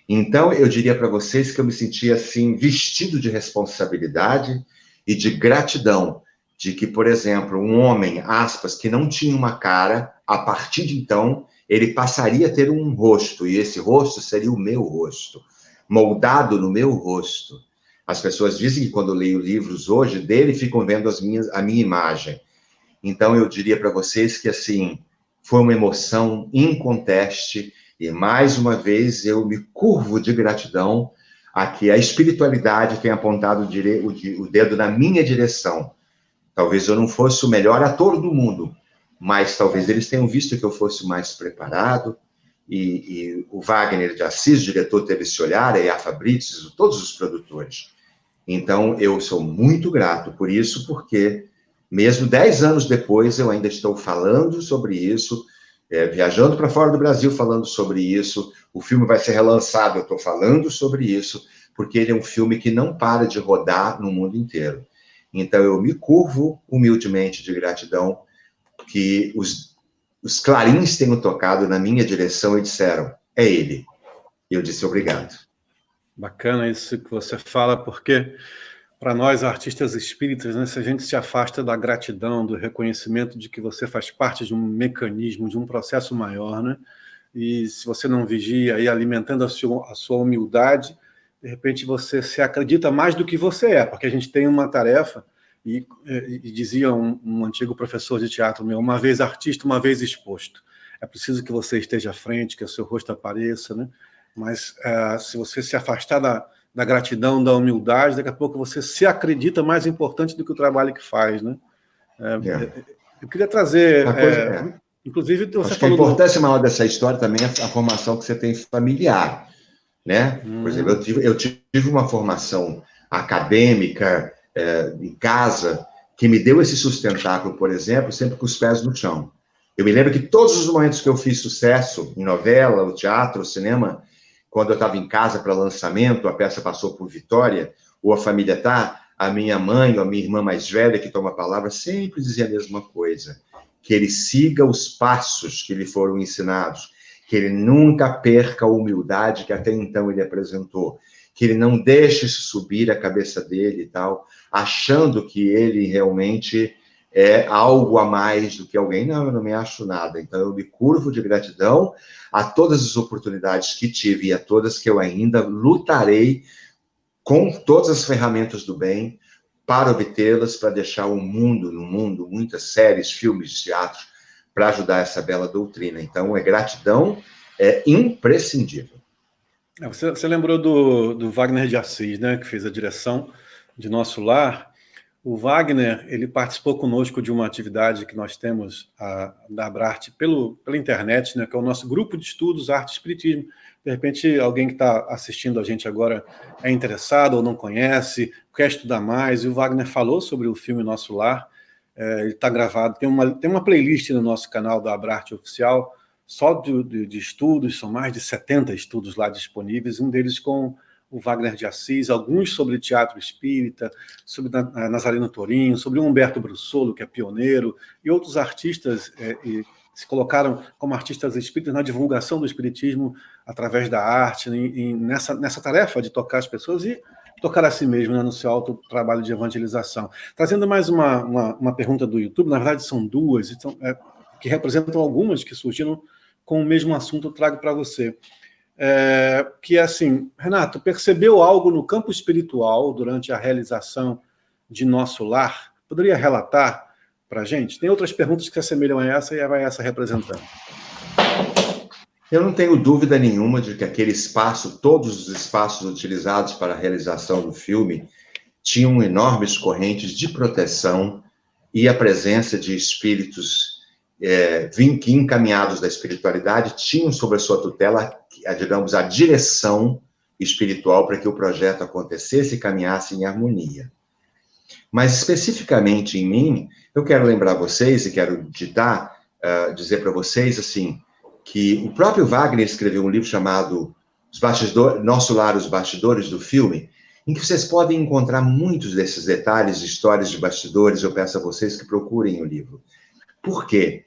Então, eu diria para vocês que eu me sentia, assim, vestido de responsabilidade e de gratidão, de que, por exemplo, um homem, aspas, que não tinha uma cara, a partir de então, ele passaria a ter um rosto, e esse rosto seria o meu rosto, moldado no meu rosto. As pessoas dizem que quando eu leio livros hoje dele, ficam vendo a minha imagem. Então, eu diria para vocês que, assim, foi uma emoção inconteste, e, mais uma vez, eu me curvo de gratidão a que a espiritualidade tenha apontado o dedo na minha direção. Talvez eu não fosse o melhor ator do mundo, mas talvez eles tenham visto que eu fosse mais preparado, e o Wagner de Assis, o diretor, teve esse olhar, e a Fabrício, todos os produtores. Então, eu sou muito grato por isso, porque mesmo 10 anos depois, eu ainda estou falando sobre isso, viajando para fora do Brasil falando sobre isso, o filme vai ser relançado, eu estou falando sobre isso, porque ele é um filme que não para de rodar no mundo inteiro. Então, eu me curvo humildemente de gratidão que os clarins tenham tocado na minha direção e disseram, é ele. E eu disse, obrigado. Bacana isso que você fala, porque para nós, artistas espíritas, né, se a gente se afasta da gratidão, do reconhecimento de que você faz parte de um mecanismo, de um processo maior, né? E se você não vigia aí alimentando a sua humildade, de repente você se acredita mais do que você é, porque a gente tem uma tarefa, e dizia um antigo professor de teatro meu, uma vez artista, uma vez exposto. É preciso que você esteja à frente, que o seu rosto apareça, né? Mas se você se afastar da gratidão, da humildade, daqui a pouco você se acredita mais importante do que o trabalho que faz, né? Eu queria trazer... inclusive, você acho que a importância maior dessa história também é a formação que você tem familiar, né? Por exemplo, eu tive uma formação acadêmica em casa que me deu esse sustentáculo, por exemplo, sempre com os pés no chão. Eu me lembro que todos os momentos que eu fiz sucesso em novela, o teatro, o cinema, quando eu estava em casa para lançamento, a peça passou por Vitória, ou a família tá, a minha mãe ou a minha irmã mais velha, que toma a palavra, sempre dizia a mesma coisa, que ele siga os passos que lhe foram ensinados, que ele nunca perca a humildade que até então ele apresentou, que ele não deixe subir a cabeça dele e tal, achando que ele realmente é algo a mais do que alguém. Não, eu não me acho nada. Então, eu me curvo de gratidão a todas as oportunidades que tive e a todas que eu ainda lutarei com todas as ferramentas do bem para obtê-las, para deixar no mundo, muitas séries, filmes, teatros, para ajudar essa bela doutrina. Então, gratidão é imprescindível. Você lembrou do Wagner de Assis, né, que fez a direção de Nosso Lar. O Wagner, ele participou conosco de uma atividade que nós temos da Abrarte pela internet, né, que é o nosso grupo de estudos Arte e Espiritismo. De repente, alguém que está assistindo a gente agora é interessado ou não conhece, quer estudar mais, e o Wagner falou sobre o filme Nosso Lar. Ele está gravado, tem uma playlist no nosso canal da Abrarte Oficial, só de estudos, são mais de 70 estudos lá disponíveis, um deles com o Wagner de Assis, alguns sobre teatro espírita, sobre Nazareno Torinho, sobre o Humberto Brussolo, que é pioneiro, e outros artistas se colocaram como artistas espíritas na divulgação do espiritismo através da arte, nessa tarefa de tocar as pessoas, e tocar a si mesmo, né, no seu alto trabalho de evangelização. Trazendo mais uma pergunta do YouTube, na verdade são duas, então, que representam algumas que surgiram com o mesmo assunto, eu trago para você. Que é assim, Renato, percebeu algo no campo espiritual durante a realização de Nosso Lar? Poderia relatar para a gente? Tem outras perguntas que se assemelham a essa e vai essa representando. Eu não tenho dúvida nenhuma de que aquele espaço, todos os espaços utilizados para a realização do filme, tinham enormes correntes de proteção e a presença de espíritos que, encaminhados da espiritualidade, tinham sob a sua tutela, digamos, a direção espiritual para que o projeto acontecesse e caminhasse em harmonia. Mas, especificamente em mim, eu quero lembrar vocês e quero dizer para vocês, assim, que o próprio Wagner escreveu um livro chamado Nosso Lar, os Bastidores do Filme, em que vocês podem encontrar muitos desses detalhes, histórias de bastidores. Eu peço a vocês que procurem o livro. Por quê?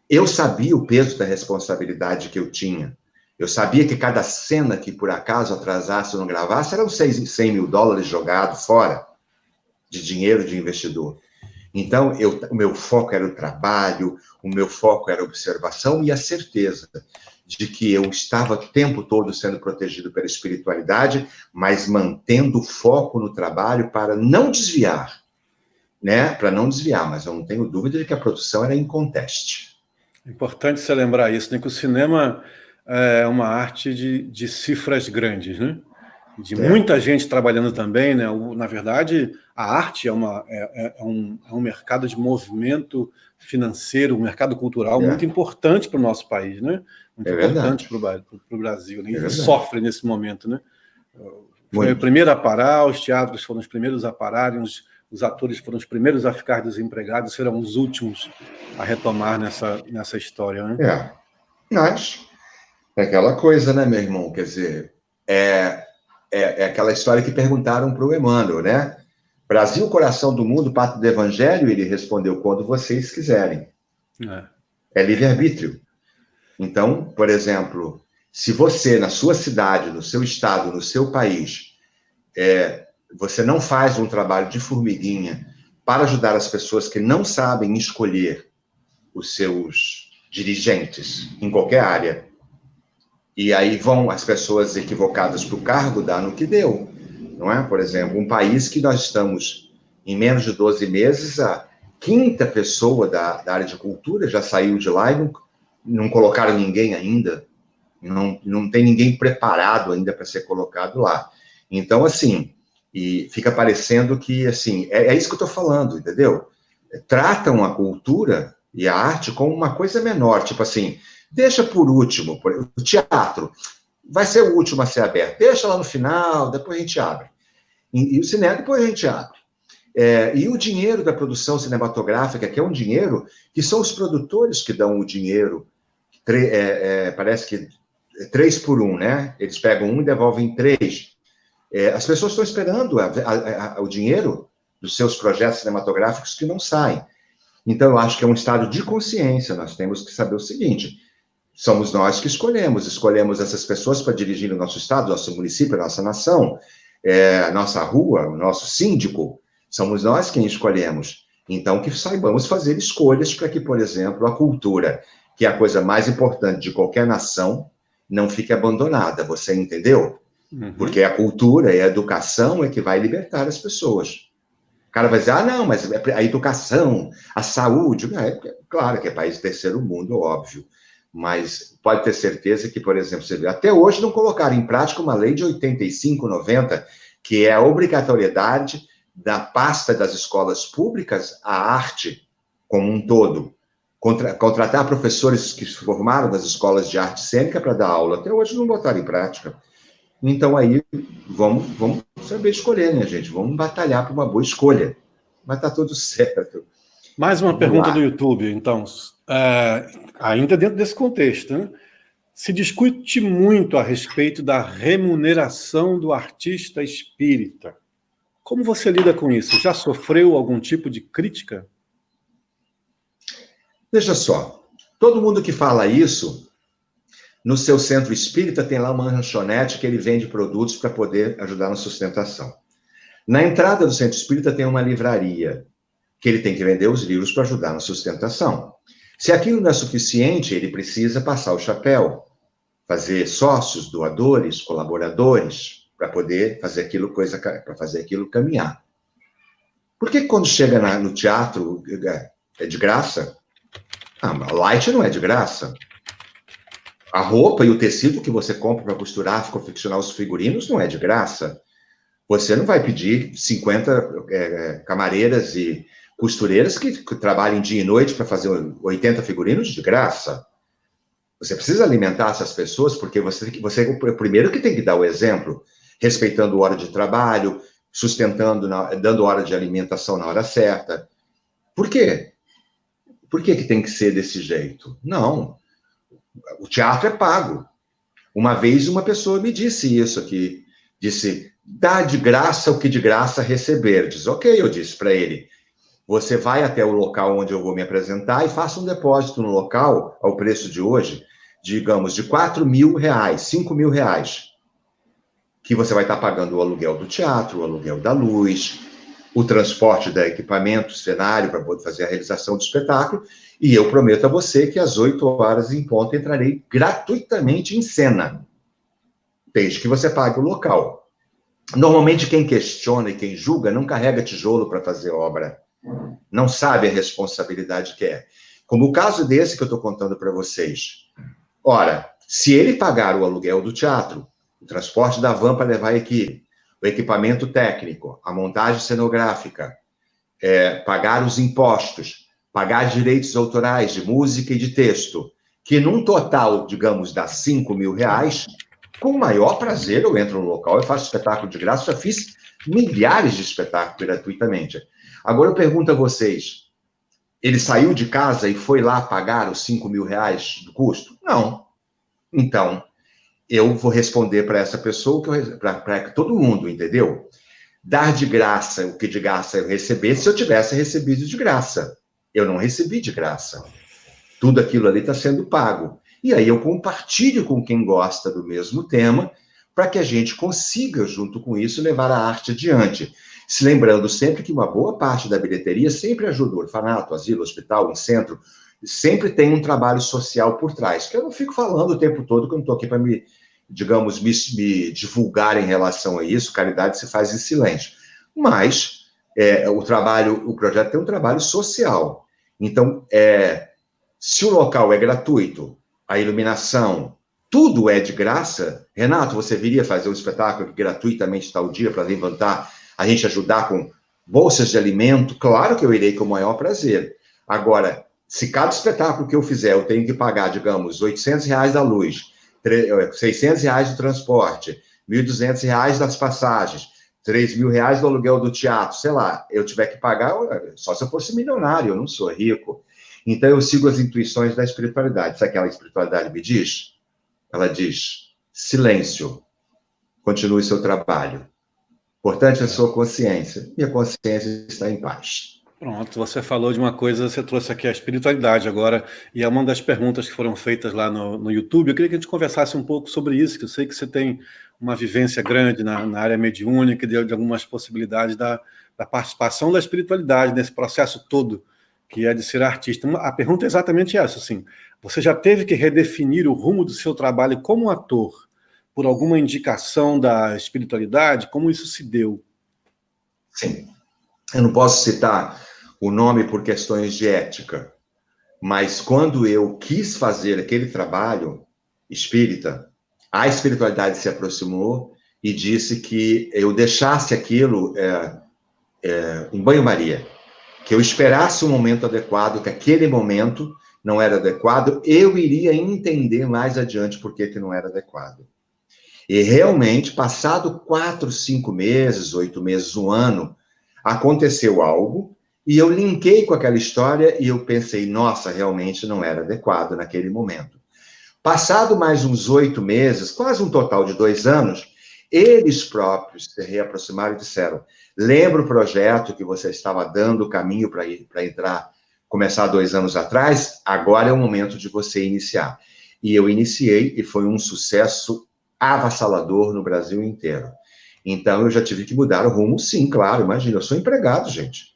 Eu sabia o peso da responsabilidade que eu tinha. Eu sabia que cada cena que por acaso atrasasse ou não gravasse eram 100 mil dólares jogados fora de dinheiro de investidor. Então, o meu foco era o trabalho, o meu foco era a observação e a certeza de que eu estava o tempo todo sendo protegido pela espiritualidade, mas mantendo o foco no trabalho para não desviar, né? Para não desviar, mas eu não tenho dúvida de que a produção era inconteste. É importante você lembrar isso, né? Que o cinema é uma arte de cifras grandes, né? De muita gente trabalhando também, né? Na verdade, a arte é um mercado de movimento financeiro, um mercado cultural muito importante para o nosso país, né? Muito importante para o Brasil, né? E sofre nesse momento, né? Foi o primeiro a parar, os teatros foram os primeiros a pararem, os atores foram os primeiros a ficar desempregados, serão os últimos a retomar nessa história, né? Mas é aquela coisa, né, meu irmão? Quer dizer, é aquela história que perguntaram para o Emmanuel, né? Brasil, coração do mundo, pátria do evangelho, ele respondeu, quando vocês quiserem. É livre-arbítrio. Então, por exemplo, se você, na sua cidade, no seu estado, no seu país, você não faz um trabalho de formiguinha para ajudar as pessoas que não sabem escolher os seus dirigentes em qualquer área, e aí vão as pessoas equivocadas para o cargo, dá no que deu, não é? Por exemplo, um país que nós estamos, em menos de 12 meses, a 5ª pessoa da área de cultura já saiu de lá e não colocaram ninguém ainda, não tem ninguém preparado ainda para ser colocado lá. Então, assim, e fica parecendo que, assim, é isso que eu estou falando, entendeu? Tratam a cultura e a arte como uma coisa menor, tipo assim, deixa por último, o teatro vai ser o último a ser aberto, deixa lá no final, depois a gente abre. E o cinema, depois a gente abre. E o dinheiro da produção cinematográfica, que é um dinheiro que são os produtores que dão o dinheiro, parece que 3 por 1, né? Eles pegam 1 e devolvem 3. As pessoas estão esperando o dinheiro dos seus projetos cinematográficos que não saem. Então, eu acho que é um estado de consciência. Nós temos que saber o seguinte: somos nós que escolhemos essas pessoas para dirigir o nosso estado, nosso município, a nossa nação, a nossa rua, o nosso síndico. Somos nós quem escolhemos. Então, que saibamos fazer escolhas para que, por exemplo, a cultura, que é a coisa mais importante de qualquer nação, não fique abandonada. Você entendeu? Porque a cultura e a educação é que vai libertar as pessoas. O cara vai dizer, não, mas a educação, a saúde, claro que é país terceiro mundo, óbvio, mas pode ter certeza que, por exemplo, você vê, até hoje não colocaram em prática uma lei de 85, 90, que é a obrigatoriedade da pasta das escolas públicas à arte como um todo. Contratar professores que se formaram nas escolas de arte cênica para dar aula, até hoje não botaram em prática. Então, aí, vamos saber escolher, né, gente? Vamos batalhar por uma boa escolha. Mas tá tudo certo. Mais uma pergunta do YouTube, então. Ainda dentro desse contexto, né? Se discute muito a respeito da remuneração do artista espírita. Como você lida com isso? Já sofreu algum tipo de crítica? Veja só, todo mundo que fala isso, no seu centro espírita tem lá uma lanchonete que ele vende produtos para poder ajudar na sustentação. Na entrada do centro espírita tem uma livraria, que ele tem que vender os livros para ajudar na sustentação. Se aquilo não é suficiente, ele precisa passar o chapéu, fazer sócios, doadores, colaboradores, para poder fazer aquilo caminhar. Por que quando chega no teatro é de graça? A light não é de graça. A roupa e o tecido que você compra para costurar, confeccionar os figurinos não é de graça. Você não vai pedir 50 camareiras e costureiras que trabalhem dia e noite para fazer 80 figurinos de graça. Você precisa alimentar essas pessoas porque você é o primeiro que tem que dar o exemplo, respeitando hora de trabalho, sustentando, dando hora de alimentação na hora certa. Por quê? Por que tem que ser desse jeito? Não. O teatro é pago. Uma vez uma pessoa me disse isso aqui, disse, dá de graça o que de graça receber. Diz, ok, eu disse para ele, você vai até o local onde eu vou me apresentar e faça um depósito no local, ao preço de hoje, digamos, de R$4.000, R$5.000, que você vai estar pagando o aluguel do teatro, o aluguel da luz, o transporte de equipamento, cenário, para poder fazer a realização do espetáculo, e eu prometo a você que às 8 horas em ponto entrarei gratuitamente em cena, desde que você pague o local. Normalmente quem questiona e quem julga não carrega tijolo para fazer obra, não sabe a responsabilidade que é. Como o caso desse que eu estou contando para vocês. Ora, se ele pagar o aluguel do teatro, o transporte da van para levar a equipe, o equipamento técnico, a montagem cenográfica, pagar os impostos, pagar direitos autorais de música e de texto, que num total, digamos, dá R$5.000, com o maior prazer eu entro no local e faço espetáculo de graça, já fiz milhares de espetáculos gratuitamente. Agora eu pergunto a vocês, ele saiu de casa e foi lá pagar os R$5.000 do custo? Não. Então, eu vou responder para essa pessoa, para todo mundo, entendeu? Dar de graça o que de graça eu receber, se eu tivesse recebido de graça. Eu não recebi de graça. Tudo aquilo ali está sendo pago. E aí eu compartilho com quem gosta do mesmo tema, para que a gente consiga, junto com isso, levar a arte adiante. Se lembrando sempre que uma boa parte da bilheteria sempre ajuda o orfanato, asilo, hospital, um centro, sempre tem um trabalho social por trás, que eu não fico falando o tempo todo, que eu não estou aqui para me divulgar em relação a isso, caridade se faz em silêncio. Mas o projeto tem um trabalho social. Então, se o local é gratuito, a iluminação, tudo é de graça, Renato, você viria fazer um espetáculo gratuitamente tal dia para levantar, a gente ajudar com bolsas de alimento? Claro que eu irei com o maior prazer. Agora, se cada espetáculo que eu fizer eu tenho que pagar, digamos, R$800 da luz, R$600 do transporte, R$1.200 das passagens, R$3.000 do aluguel do teatro, sei lá, eu tiver que pagar, só se eu fosse milionário, eu não sou rico. Então eu sigo as intuições da espiritualidade. Sabe o que a espiritualidade me diz? Ela diz, silêncio, continue seu trabalho. Importante é a sua consciência. Minha consciência está em paz. Pronto, você falou de uma coisa, você trouxe aqui a espiritualidade agora, e é uma das perguntas que foram feitas lá no YouTube. Eu queria que a gente conversasse um pouco sobre isso, que eu sei que você tem uma vivência grande na área mediúnica, de algumas possibilidades da participação da espiritualidade nesse processo todo, que é de ser artista. A pergunta é exatamente essa, assim, você já teve que redefinir o rumo do seu trabalho como ator por alguma indicação da espiritualidade? Como isso se deu? Sim. Eu não posso citar o nome por questões de ética, mas quando eu quis fazer aquele trabalho espírita, a espiritualidade se aproximou e disse que eu deixasse aquilo em banho-maria, que eu esperasse um momento adequado, que aquele momento não era adequado, eu iria entender mais adiante por que não era adequado. E realmente, passado 4, 5 meses, 8 meses, 1 ano, aconteceu algo, e eu linkei com aquela história, e eu pensei, nossa, realmente não era adequado naquele momento. Passado mais uns 8 meses, quase um total de 2 anos, eles próprios se reaproximaram e disseram, lembra o projeto que você estava dando o caminho para entrar, começar 2 anos atrás? Agora é o momento de você iniciar. E eu iniciei, e foi um sucesso avassalador no Brasil inteiro. Então, eu já tive que mudar o rumo, sim, claro. Imagina, eu sou empregado, gente.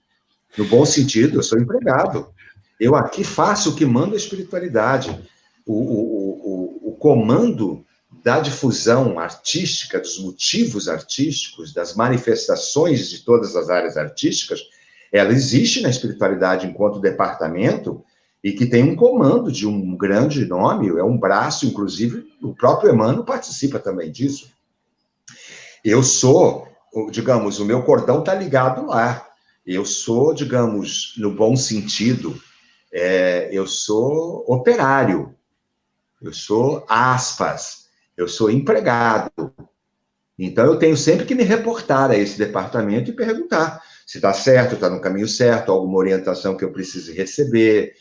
No bom sentido, eu sou empregado. Eu aqui faço o que manda a espiritualidade. O comando da difusão artística, dos motivos artísticos, das manifestações de todas as áreas artísticas, ela existe na espiritualidade enquanto departamento e que tem um comando de um grande nome, é um braço, inclusive, o próprio Emmanuel participa também disso. Eu sou, digamos, o meu cordão está ligado lá. Eu sou, digamos, no bom sentido, eu sou operário, eu sou aspas, eu sou empregado. Então, eu tenho sempre que me reportar a esse departamento e perguntar se está certo, está no caminho certo, alguma orientação que eu precise receber,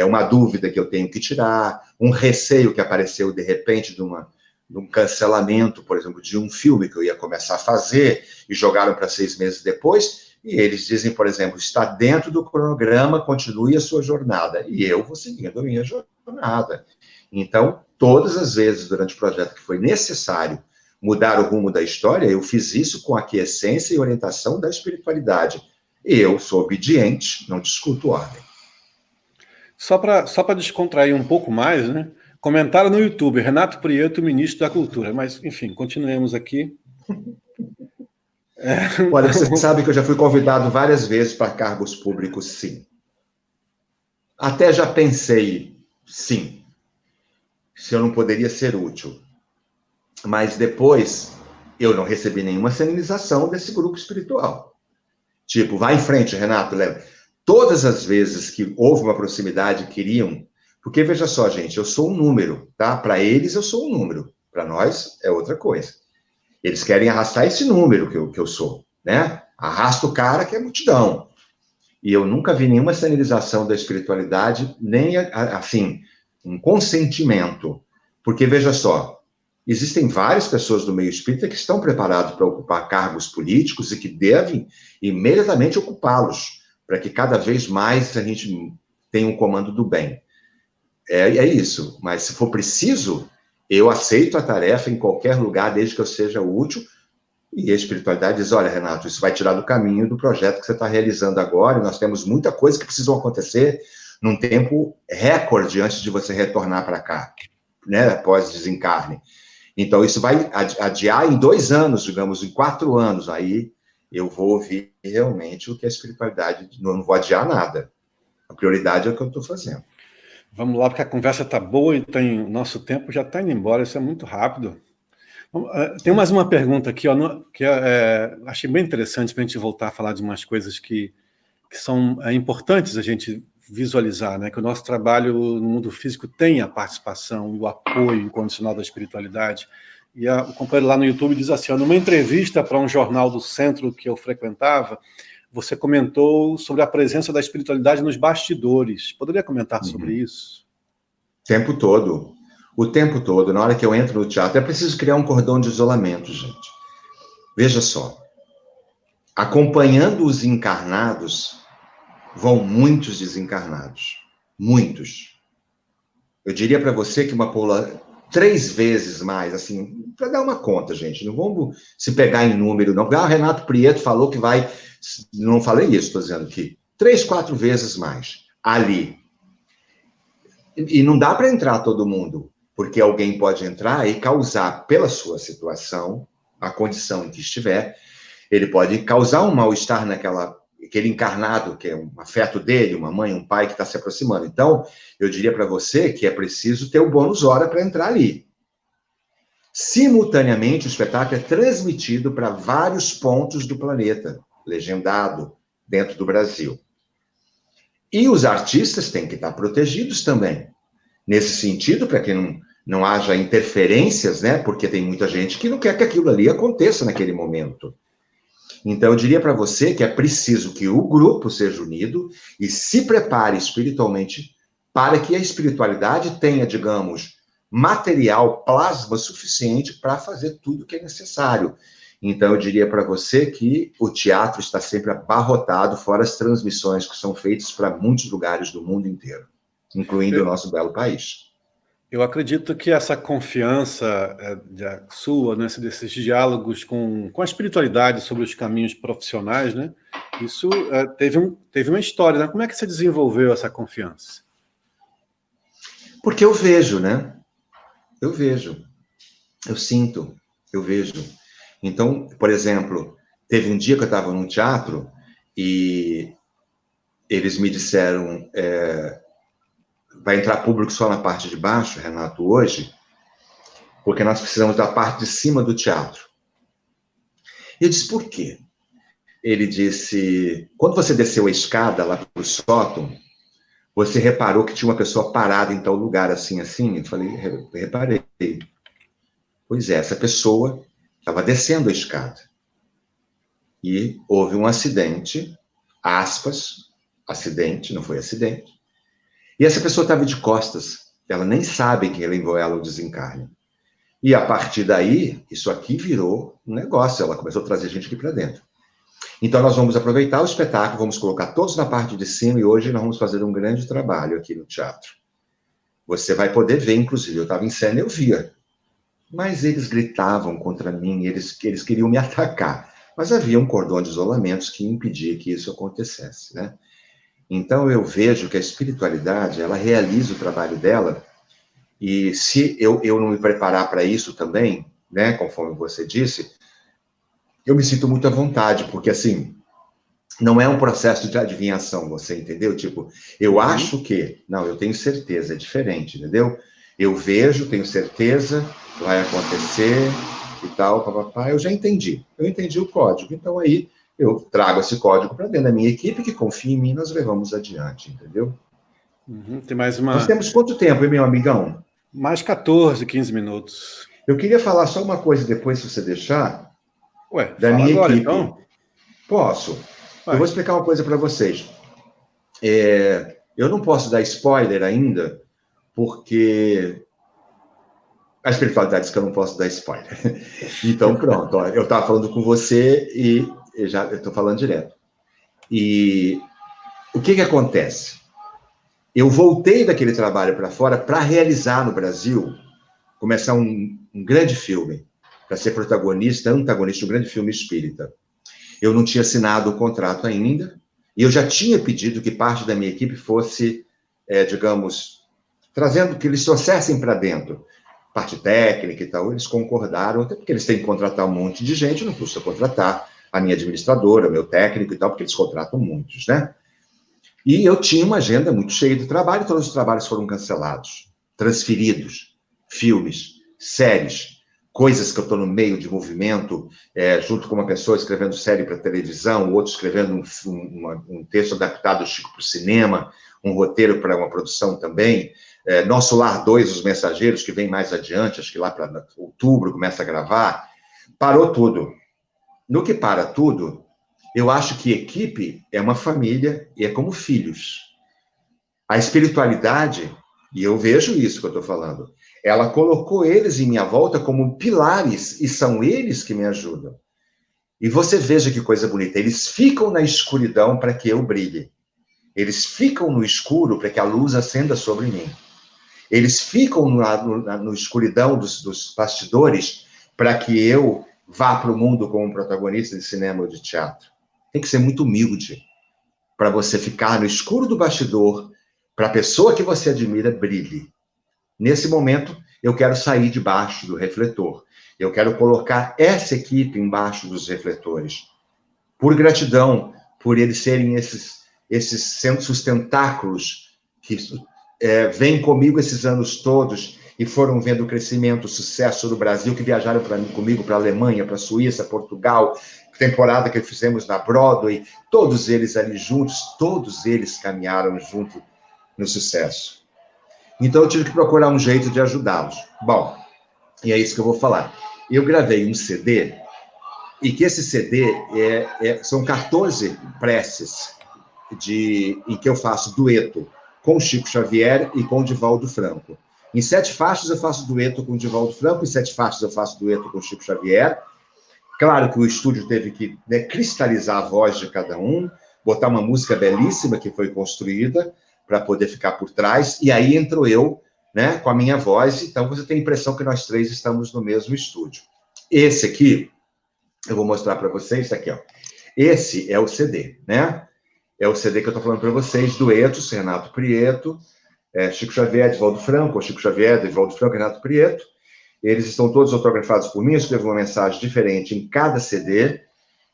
uma dúvida que eu tenho que tirar, um receio que apareceu de repente de um cancelamento, por exemplo, de um filme que eu ia começar a fazer e jogaram para 6 meses depois, e eles dizem, por exemplo, está dentro do cronograma, continue a sua jornada. E eu vou seguindo a minha jornada. Então, todas as vezes durante o projeto que foi necessário mudar o rumo da história, eu fiz isso com aquiescência e orientação da espiritualidade. Eu sou obediente, não discuto ordem. Só para descontrair um pouco mais, né? Comentário no YouTube, Renato Prieto, ministro da Cultura. Mas, enfim, continuemos aqui. Olha, você sabe que eu já fui convidado várias vezes para cargos públicos, sim. Até já pensei, sim, se eu não poderia ser útil. Mas depois, eu não recebi nenhuma sinalização desse grupo espiritual. Tipo, vai em frente, Renato, leva. Todas as vezes que houve uma proximidade, queriam... Porque, veja só, gente, eu sou um número, tá? Para eles, eu sou um número. Para nós, é outra coisa. Eles querem arrastar esse número que eu sou, né? Arrasta o cara que é multidão. E eu nunca vi nenhuma sinalização da espiritualidade, nem, assim, um consentimento. Porque, veja só, existem várias pessoas do meio espírita que estão preparadas para ocupar cargos políticos e que devem imediatamente ocupá-los, para que cada vez mais a gente tenha um comando do bem. É isso, mas se for preciso, eu aceito a tarefa em qualquer lugar, desde que eu seja útil, e a espiritualidade diz, olha, Renato, isso vai tirar do caminho do projeto que você está realizando agora, e nós temos muita coisa que precisam acontecer num tempo recorde antes de você retornar para cá, né, após desencarne. Então, isso vai adiar em 2 anos, digamos, em 4 anos, aí eu vou ouvir realmente o que a espiritualidade, não vou adiar nada. A prioridade é o que eu estou fazendo. Vamos lá, porque a conversa está boa e o nosso tempo já está indo embora, isso é muito rápido. Tem mais uma pergunta aqui, ó, que achei bem interessante para a gente voltar a falar de umas coisas que são importantes a gente visualizar, né? Que o nosso trabalho no mundo físico tem a participação e o apoio incondicional da espiritualidade. E o companheiro lá no YouTube diz assim, ó, numa entrevista para um jornal do centro que eu frequentava, você comentou sobre a presença da espiritualidade nos bastidores. Poderia comentar sobre isso? O tempo todo. O tempo todo. Na hora que eu entro no teatro, é preciso criar um cordão de isolamento, gente. Veja só. Acompanhando os encarnados, vão muitos desencarnados. Muitos. Eu diria para você que 3 vezes mais, assim, para dar uma conta, gente. Não vamos se pegar em número, não. O Renato Prieto falou que vai... Não falei isso, estou dizendo que 3, 4 vezes mais ali. E não dá para entrar todo mundo, porque alguém pode entrar e causar, pela sua situação, a condição em que estiver, ele pode causar um mal-estar aquele encarnado, que é um afeto dele, uma mãe, um pai que está se aproximando. Então, eu diria para você que é preciso ter o bônus hora para entrar ali. Simultaneamente, o espetáculo é transmitido para vários pontos do planeta, legendado dentro do Brasil. E os artistas têm que estar protegidos também. Nesse sentido, para que não haja interferências, né? Porque tem muita gente que não quer que aquilo ali aconteça naquele momento. Então, eu diria para você que é preciso que o grupo seja unido e se prepare espiritualmente para que a espiritualidade tenha, digamos, material, plasma suficiente para fazer tudo o que é necessário. Então, eu diria para você que o teatro está sempre abarrotado, fora as transmissões que são feitas para muitos lugares do mundo inteiro, incluindo o nosso belo país. Eu acredito que essa confiança sua, né, desses diálogos com a espiritualidade sobre os caminhos profissionais, né, isso teve uma história, né? Como é que você desenvolveu essa confiança? Porque eu vejo, né? Eu vejo, eu sinto, eu vejo. Então, por exemplo, teve um dia que eu estava num teatro e eles me disseram, vai entrar público só na parte de baixo, Renato, hoje, porque nós precisamos da parte de cima do teatro. E eu disse, por quê? Ele disse, quando você desceu a escada lá para o sótão, você reparou que tinha uma pessoa parada em tal lugar, assim, assim? Eu falei, reparei. Pois é, essa pessoa estava descendo a escada. E houve um acidente, aspas, acidente, não foi acidente. E essa pessoa estava de costas. Ela nem sabe quem levou ela ao desencarne. E a partir daí, isso aqui virou um negócio. Ela começou a trazer gente aqui para dentro. Então, nós vamos aproveitar o espetáculo, vamos colocar todos na parte de cima e hoje nós vamos fazer um grande trabalho aqui no teatro. Você vai poder ver, inclusive, eu estava em cena e eu via. Mas eles gritavam contra mim, eles queriam me atacar. Mas havia um cordão de isolamento que impedia que isso acontecesse, né? Então, eu vejo que a espiritualidade, ela realiza o trabalho dela, e se eu não me preparar para isso também, né, conforme você disse, eu me sinto muito à vontade, porque, assim, não é um processo de adivinhação, você entendeu? Tipo, eu acho que... Não, eu tenho certeza, é diferente, entendeu? Eu vejo, tenho certeza, vai acontecer e tal, papapá, eu já entendi. Eu entendi o código. Então, aí, eu trago esse código para dentro da minha equipe, que confia em mim, nós levamos adiante, entendeu? Tem mais uma... Nós temos quanto tempo, hein, meu amigão? Mais 14, 15 minutos. Eu queria falar só uma coisa depois, se você deixar, Ué, da fala minha agora, equipe. então. Posso? Ué. Eu vou explicar uma coisa para vocês. Eu não posso dar spoiler ainda, porque a espiritualidade diz que eu não posso dar spoiler. Então, pronto. Ó, eu estava falando com você e eu estou falando direto. E o que acontece? Eu voltei daquele trabalho para fora para realizar no Brasil, começar um grande filme, para ser protagonista, antagonista de um grande filme espírita. Eu não tinha assinado o contrato ainda, e eu já tinha pedido que parte da minha equipe fosse, digamos, trazendo, que eles trouxessem para dentro, parte técnica e tal. Eles concordaram, até porque eles têm que contratar um monte de gente, não custa contratar a minha administradora, o meu técnico e tal, porque eles contratam muitos, né? E eu tinha uma agenda muito cheia de trabalho, todos os trabalhos foram cancelados, transferidos, filmes, séries, coisas que eu estou no meio de movimento, junto com uma pessoa escrevendo série para televisão, outro escrevendo um texto adaptado do Chico para o cinema, um roteiro para uma produção também. Nosso Lar 2, Os Mensageiros, que vem mais adiante, acho que lá para outubro começa a gravar. Parou tudo. No que para tudo, eu acho que equipe é uma família e é como filhos. A espiritualidade, e eu vejo isso que eu estou falando, ela colocou eles em minha volta como pilares, e são eles que me ajudam. E você veja que coisa bonita, eles ficam na escuridão para que eu brilhe. Eles ficam no escuro para que a luz acenda sobre mim. Eles ficam no escuridão dos bastidores para que eu vá para o mundo como protagonista de cinema ou de teatro. Tem que ser muito humilde para você ficar no escuro do bastidor, para a pessoa que você admira brilhe. Nesse momento, eu quero sair debaixo do refletor. Eu quero colocar essa equipe embaixo dos refletores. Por gratidão, por eles serem esses sustentáculos que vêm comigo esses anos todos e foram vendo o crescimento, o sucesso do Brasil, que viajaram comigo para a Alemanha, para a Suíça, Portugal, temporada que fizemos na Broadway, todos eles ali juntos, todos eles caminharam junto no sucesso. Então, eu tive que procurar um jeito de ajudá-los. Bom, e é isso que eu vou falar. Eu gravei um CD, e que esse CD são 14 preces em que eu faço dueto com Chico Xavier e com Divaldo Franco. Em 7 faixas eu faço dueto com Divaldo Franco, em 7 faixas eu faço dueto com Chico Xavier. Claro que o estúdio teve que cristalizar a voz de cada um, botar uma música belíssima que foi construída para poder ficar por trás, e aí entro eu né, com a minha voz, então você tem a impressão que nós três estamos no mesmo estúdio. Esse aqui, eu vou mostrar para vocês, tá aqui, ó. Esse é o CD, né? É o CD que eu estou falando para vocês, duetos, Renato Prieto, Chico Xavier, Divaldo Franco, ou Chico Xavier, Divaldo Franco, Renato Prieto. Eles estão todos autografados por mim, eu escrevo uma mensagem diferente em cada CD,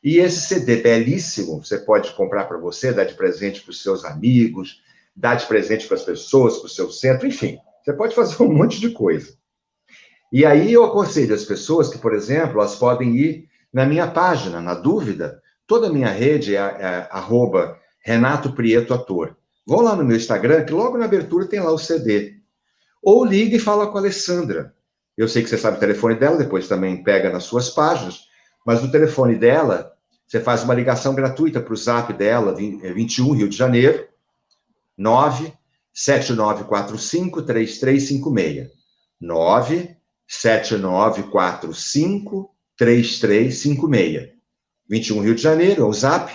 e esse CD belíssimo, você pode comprar para você, dar de presente para os seus amigos, dar de presente para as pessoas, para o seu centro, enfim, você pode fazer um monte de coisa. E aí eu aconselho as pessoas que, por exemplo, elas podem ir na minha página, na dúvida, toda a minha rede é @Renato Prieto Ator. Vão lá no meu Instagram, que logo na abertura tem lá o CD. Ou liga e fala com a Alessandra. Eu sei que você sabe o telefone dela, depois também pega nas suas páginas, mas no telefone dela, você faz uma ligação gratuita para o zap dela, 21, Rio de Janeiro, 97945-3356. 97945-3356. 21, Rio de Janeiro, é o zap,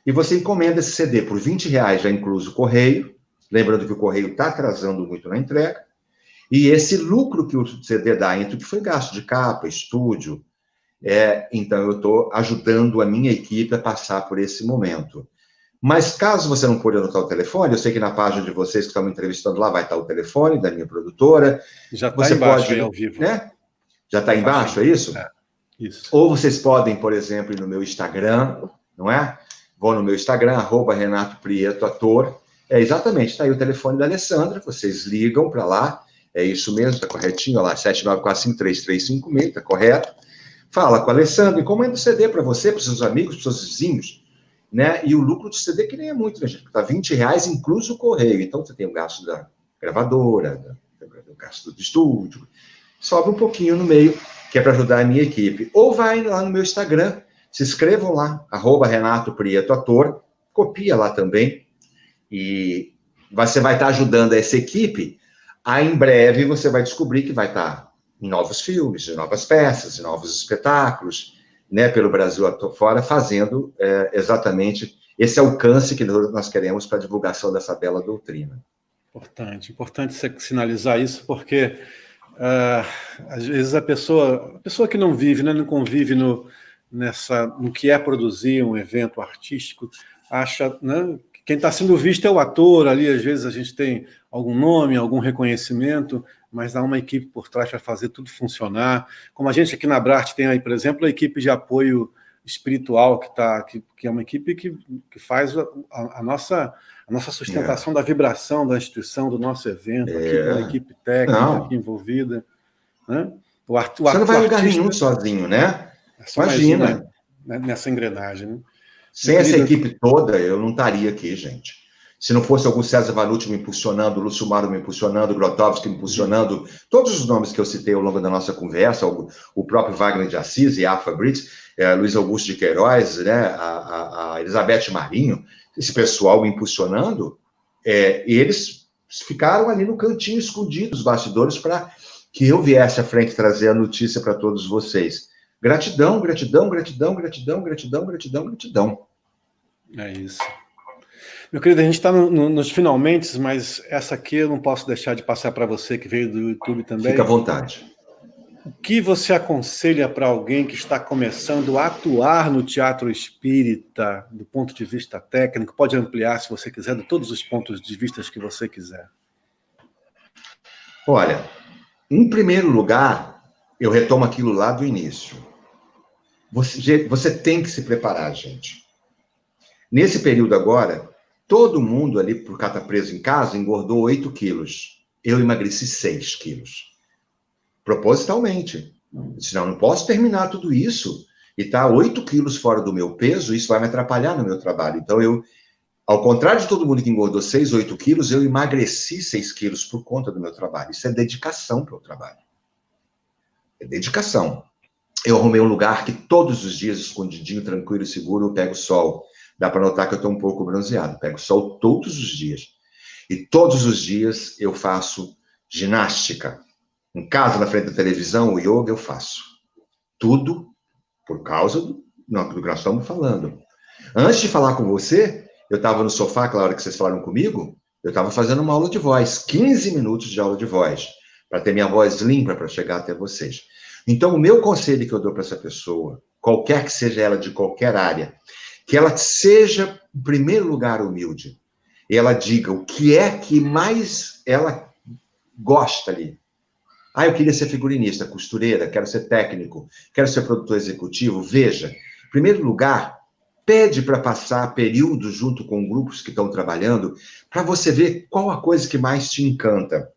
e você encomenda esse CD por R$20, já incluso o correio, lembrando que o correio está atrasando muito na entrega, e esse lucro que o CD dá entre o que foi gasto de capa, estúdio, então eu estou ajudando a minha equipe a passar por esse momento. Mas caso você não pôde anotar o telefone, eu sei que na página de vocês que estão me entrevistando lá vai estar o telefone da minha produtora. Já está embaixo pode, aí ao vivo. Né? Já está embaixo, é isso? Isso. Ou vocês podem, por exemplo, ir no meu Instagram, não é? Vão no meu Instagram, @Renato Prieto Ator. Exatamente, está aí o telefone da Alessandra, vocês ligam para lá, é isso mesmo, está corretinho, olha lá, 7945-3356, está correto. Fala com a Alessandra, encomenda o CD para você, para os seus amigos, para os seus vizinhos, né? E o lucro do CD que nem é muito, né, gente? Está R$20, incluso o correio. Então, você tem o gasto da gravadora, o gasto do estúdio, sobra um pouquinho no meio, que é para ajudar a minha equipe. Ou vai lá no meu Instagram, se inscrevam lá, @Renato Prieto Ator, copia lá também, e você vai estar ajudando essa equipe. Aí, em breve, você vai descobrir que vai estar em novos filmes, em novas peças, em novos espetáculos, né, pelo Brasil afora, fazendo exatamente esse alcance que nós queremos para a divulgação dessa bela doutrina. Importante você sinalizar isso, porque às vezes a pessoa que não vive, né, não convive no que é produzir um evento artístico, acha, né, que quem está sendo visto é o ator ali, às vezes a gente tem algum nome, algum reconhecimento, mas há uma equipe por trás para fazer tudo funcionar. Como a gente aqui na Brart tem aí, por exemplo, a equipe de apoio espiritual, que é uma equipe que faz a nossa sustentação da vibração da instituição, do nosso evento, aqui com a equipe técnica aqui envolvida. Né? Você não vai a lugar nenhum sozinho, né? Imagina. Nessa engrenagem. Né? Sem essa equipe toda, eu não estaria aqui, gente. Se não fosse algum César Vanucci me impulsionando, Lúcio Mário me impulsionando, Grotowski me impulsionando, todos os nomes que eu citei ao longo da nossa conversa, o próprio Wagner de Assis, Iafa Brits, Luiz Augusto de Queiroz, né, a Elizabeth Marinho, esse pessoal me impulsionando, eles ficaram ali no cantinho escondido, os bastidores, para que eu viesse à frente trazer a notícia para todos vocês. Gratidão, gratidão, gratidão, gratidão, gratidão, gratidão, gratidão. É isso. Meu querido, a gente está nos finalmente, mas essa aqui eu não posso deixar de passar para você, que veio do YouTube também. Fica à vontade. O que você aconselha para alguém que está começando a atuar no teatro espírita, do ponto de vista técnico? Pode ampliar, se você quiser, de todos os pontos de vista que você quiser. Olha, em primeiro lugar, eu retomo aquilo lá do início. Você tem que se preparar, gente. Nesse período agora, todo mundo ali, por estar preso em casa, engordou 8 quilos. Eu emagreci 6 quilos. Propositalmente. Senão, não posso terminar tudo isso e estar 8 quilos fora do meu peso, isso vai me atrapalhar no meu trabalho. Então, ao contrário de todo mundo que engordou 6, 8 quilos, eu emagreci 6 quilos por conta do meu trabalho. Isso é dedicação para o trabalho. É dedicação. Eu arrumei um lugar que todos os dias, escondidinho, tranquilo e seguro, eu pego sol. Dá para notar que eu estou um pouco bronzeado. Pego sol todos os dias. E todos os dias eu faço ginástica. Em casa, na frente da televisão, o yoga eu faço. Tudo por causa do que nós estamos falando. Antes de falar com você, eu estava no sofá, aquela hora que vocês falaram comigo, Eu estava fazendo uma aula de voz, 15 minutos de aula de voz, para ter minha voz limpa para chegar até vocês. Então, o meu conselho que eu dou para essa pessoa, qualquer que seja ela de qualquer área, que ela seja, em primeiro lugar, humilde. E ela diga o que é que mais ela gosta ali. Ah, eu queria ser figurinista, costureira, quero ser técnico, quero ser produtor executivo. Veja, em primeiro lugar, pede para passar períodos junto com grupos que estão trabalhando, para você ver qual a coisa que mais te encanta.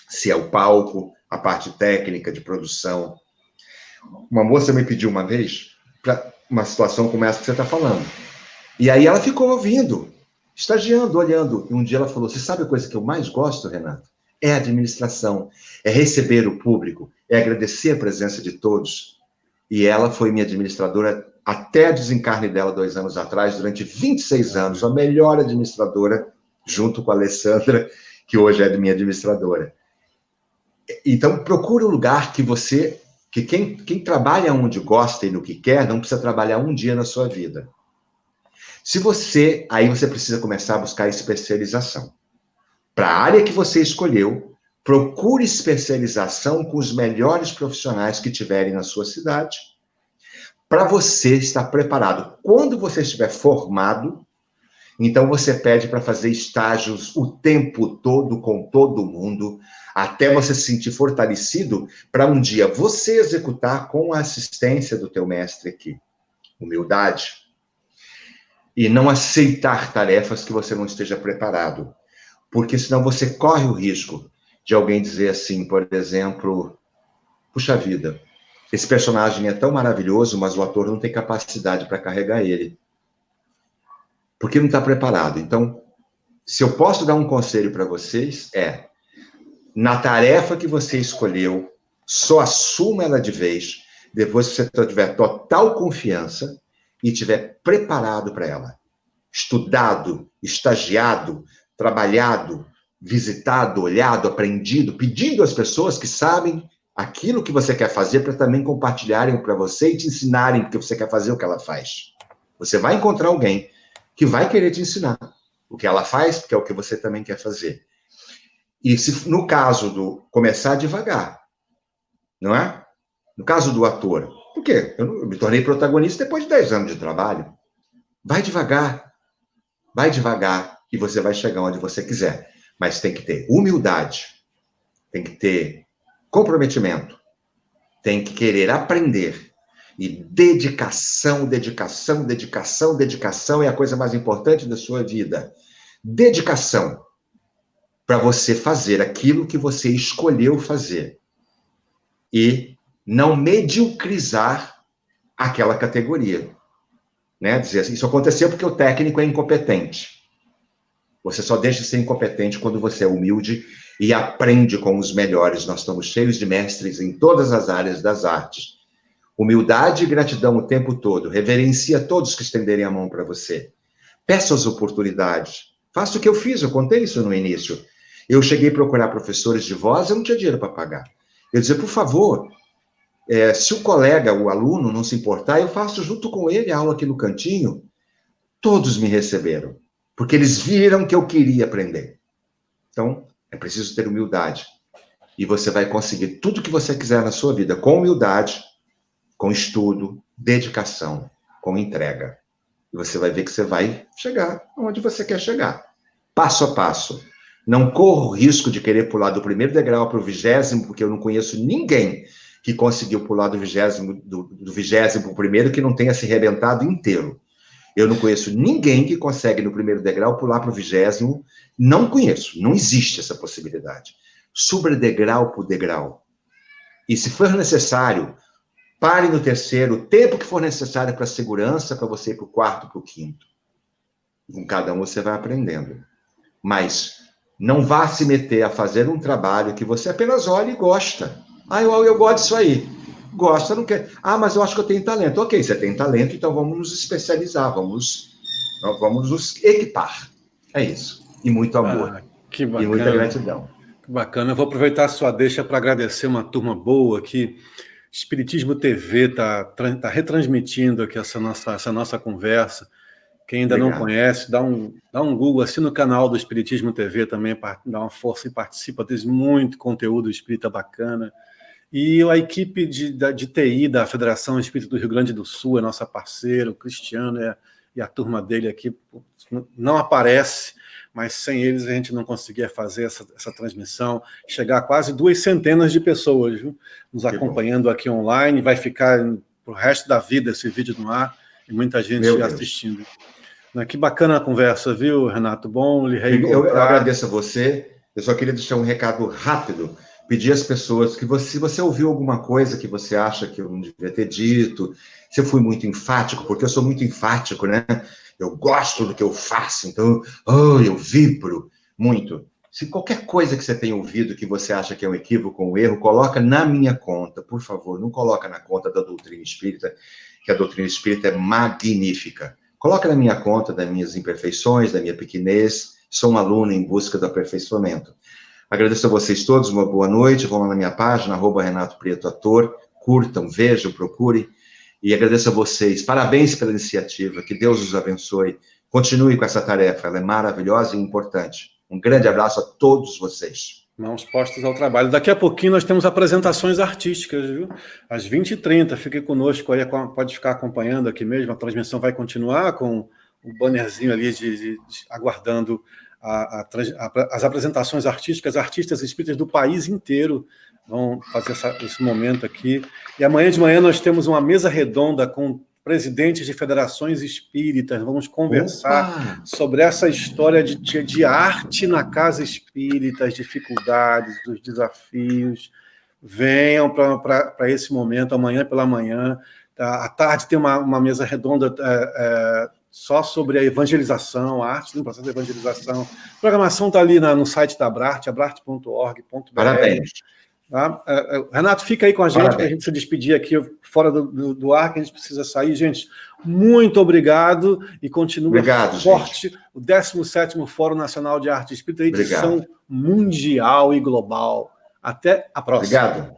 Se é o palco, a parte técnica de produção. Uma moça me pediu uma vez, para uma situação como essa que você está falando. E aí ela ficou ouvindo, estagiando, olhando. E um dia ela falou, você sabe a coisa que eu mais gosto, Renato? É a administração, é receber o público, é agradecer a presença de todos. E ela foi minha administradora até o desencarne dela 2 anos atrás, durante 26 anos, a melhor administradora, junto com a Alessandra, que hoje é minha administradora. Então, procure um lugar que quem trabalha onde gosta e no que quer, não precisa trabalhar um dia na sua vida. Aí você precisa começar a buscar especialização. Para a área que você escolheu, procure especialização com os melhores profissionais que tiverem na sua cidade, para você estar preparado. Quando você estiver formado, então você pede para fazer estágios o tempo todo com todo mundo, até você se sentir fortalecido para um dia você executar com a assistência do teu mestre aqui. Humildade. E não aceitar tarefas que você não esteja preparado. Porque senão você corre o risco de alguém dizer assim, por exemplo, puxa vida, esse personagem é tão maravilhoso, mas o ator não tem capacidade para carregar ele. Porque não está preparado. Então, se eu posso dar um conselho para vocês, na tarefa que você escolheu, só assuma ela de vez, depois que você tiver total confiança e estiver preparado para ela. Estudado, estagiado, trabalhado, visitado, olhado, aprendido, pedindo às pessoas que sabem aquilo que você quer fazer para também compartilharem para você e te ensinarem porque você quer fazer o que ela faz. Você vai encontrar alguém que vai querer te ensinar o que ela faz, porque é o que você também quer fazer. E se no caso do começar devagar, não é? No caso do ator, por quê? Eu me tornei protagonista depois de 10 anos de trabalho. Vai devagar e você vai chegar onde você quiser. Mas tem que ter humildade, tem que ter comprometimento, tem que querer aprender. E dedicação é a coisa mais importante da sua vida. Dedicação para você fazer aquilo que você escolheu fazer. E não mediocrizar aquela categoria. Né? Dizer assim, isso aconteceu porque o técnico é incompetente. Você só deixa de ser incompetente quando você é humilde e aprende com os melhores. Nós estamos cheios de mestres em todas as áreas das artes. Humildade e gratidão o tempo todo. Reverencia todos que estenderem a mão para você. Peça as oportunidades. Faça o que eu fiz, eu contei isso no início. Eu cheguei a procurar professores de voz, eu não tinha dinheiro para pagar. Eu dizia, por favor, se o colega, o aluno, não se importar, eu faço junto com ele a aula aqui no cantinho. Todos me receberam, porque eles viram que eu queria aprender. Então, é preciso ter humildade. E você vai conseguir tudo que você quiser na sua vida, com humildade, com estudo, dedicação, com entrega. E você vai ver que você vai chegar onde você quer chegar. Passo a passo. Não corro o risco de querer pular do primeiro degrau para o 20º, porque eu não conheço ninguém que conseguiu pular do 20º para o primeiro que não tenha se arrebentado inteiro. Eu não conheço ninguém que consegue no primeiro degrau pular para o 20º. Não conheço. Não existe essa possibilidade. Suba degrau por degrau. E se for necessário, pare no 3º, o tempo que for necessário para a segurança, para você ir para o 4º, para o 5º. Com cada um você vai aprendendo. Mas não vá se meter a fazer um trabalho que você apenas olha e gosta. Ah, eu gosto disso aí. Gosta, não quer. Ah, mas eu acho que eu tenho talento. Ok, você tem talento, então vamos nos especializar, vamos nos equipar. É isso. E muito amor. Que bacana. E muita gratidão. Que bacana. Eu vou aproveitar a sua deixa para agradecer uma turma boa aqui. Espiritismo TV está retransmitindo aqui essa nossa conversa. Quem ainda não conhece, dá um Google, assina o canal do Espiritismo TV também, dá uma força e participa, tem muito conteúdo espírita bacana. E a equipe de TI da Federação Espírita do Rio Grande do Sul é nossa parceira, o Cristiano e a turma dele aqui não aparece, mas sem eles a gente não conseguia fazer essa transmissão, chegar a quase 200 de pessoas, viu, nos acompanhando aqui online, vai ficar pro resto da vida esse vídeo no ar, e muita gente assistindo. Que bacana a conversa, viu, Renato? Bom lhe reencontrar. Eu agradeço a você, eu só queria deixar um recado rápido, pedir às pessoas que se você ouviu alguma coisa que você acha que eu não devia ter dito, se eu fui muito enfático, porque eu sou muito enfático, né? Eu gosto do que eu faço, então eu vibro muito. Se qualquer coisa que você tenha ouvido que você acha que é um equívoco, um erro, coloca na minha conta, por favor. Não coloca na conta da doutrina espírita, que a doutrina espírita é magnífica. Coloca na minha conta das minhas imperfeições, da minha pequenez. Sou um aluno em busca do aperfeiçoamento. Agradeço a vocês todos, uma boa noite. Vão lá na minha página, @Renato Prieto Ator. Curtam, vejam, procurem. E agradeço a vocês. Parabéns pela iniciativa. Que Deus os abençoe. Continue com essa tarefa. Ela é maravilhosa e importante. Um grande abraço a todos vocês. Mãos postas ao trabalho. Daqui a pouquinho nós temos apresentações artísticas, viu? Às 20h30. Fique conosco aí, pode ficar acompanhando aqui mesmo. A transmissão vai continuar com o bannerzinho ali aguardando as apresentações artísticas. Artistas espíritas do país inteiro vão fazer esse momento aqui. E amanhã de manhã nós temos uma mesa redonda com presidentes de federações espíritas. Vamos conversar sobre essa história de arte na casa espírita, as dificuldades, os desafios. Venham para esse momento, amanhã pela manhã. À tarde tem uma mesa redonda só sobre a evangelização, a arte no processo de evangelização. A programação está ali no site da Abrarte, abrarte.org.br. Parabéns. Tá? Renato, fica aí com a gente para a gente se despedir aqui fora do ar, que a gente precisa sair. Gente, muito obrigado e continua forte, gente. O 17º Fórum Nacional de Arte Espírita, edição mundial e global. Até a próxima. Obrigado.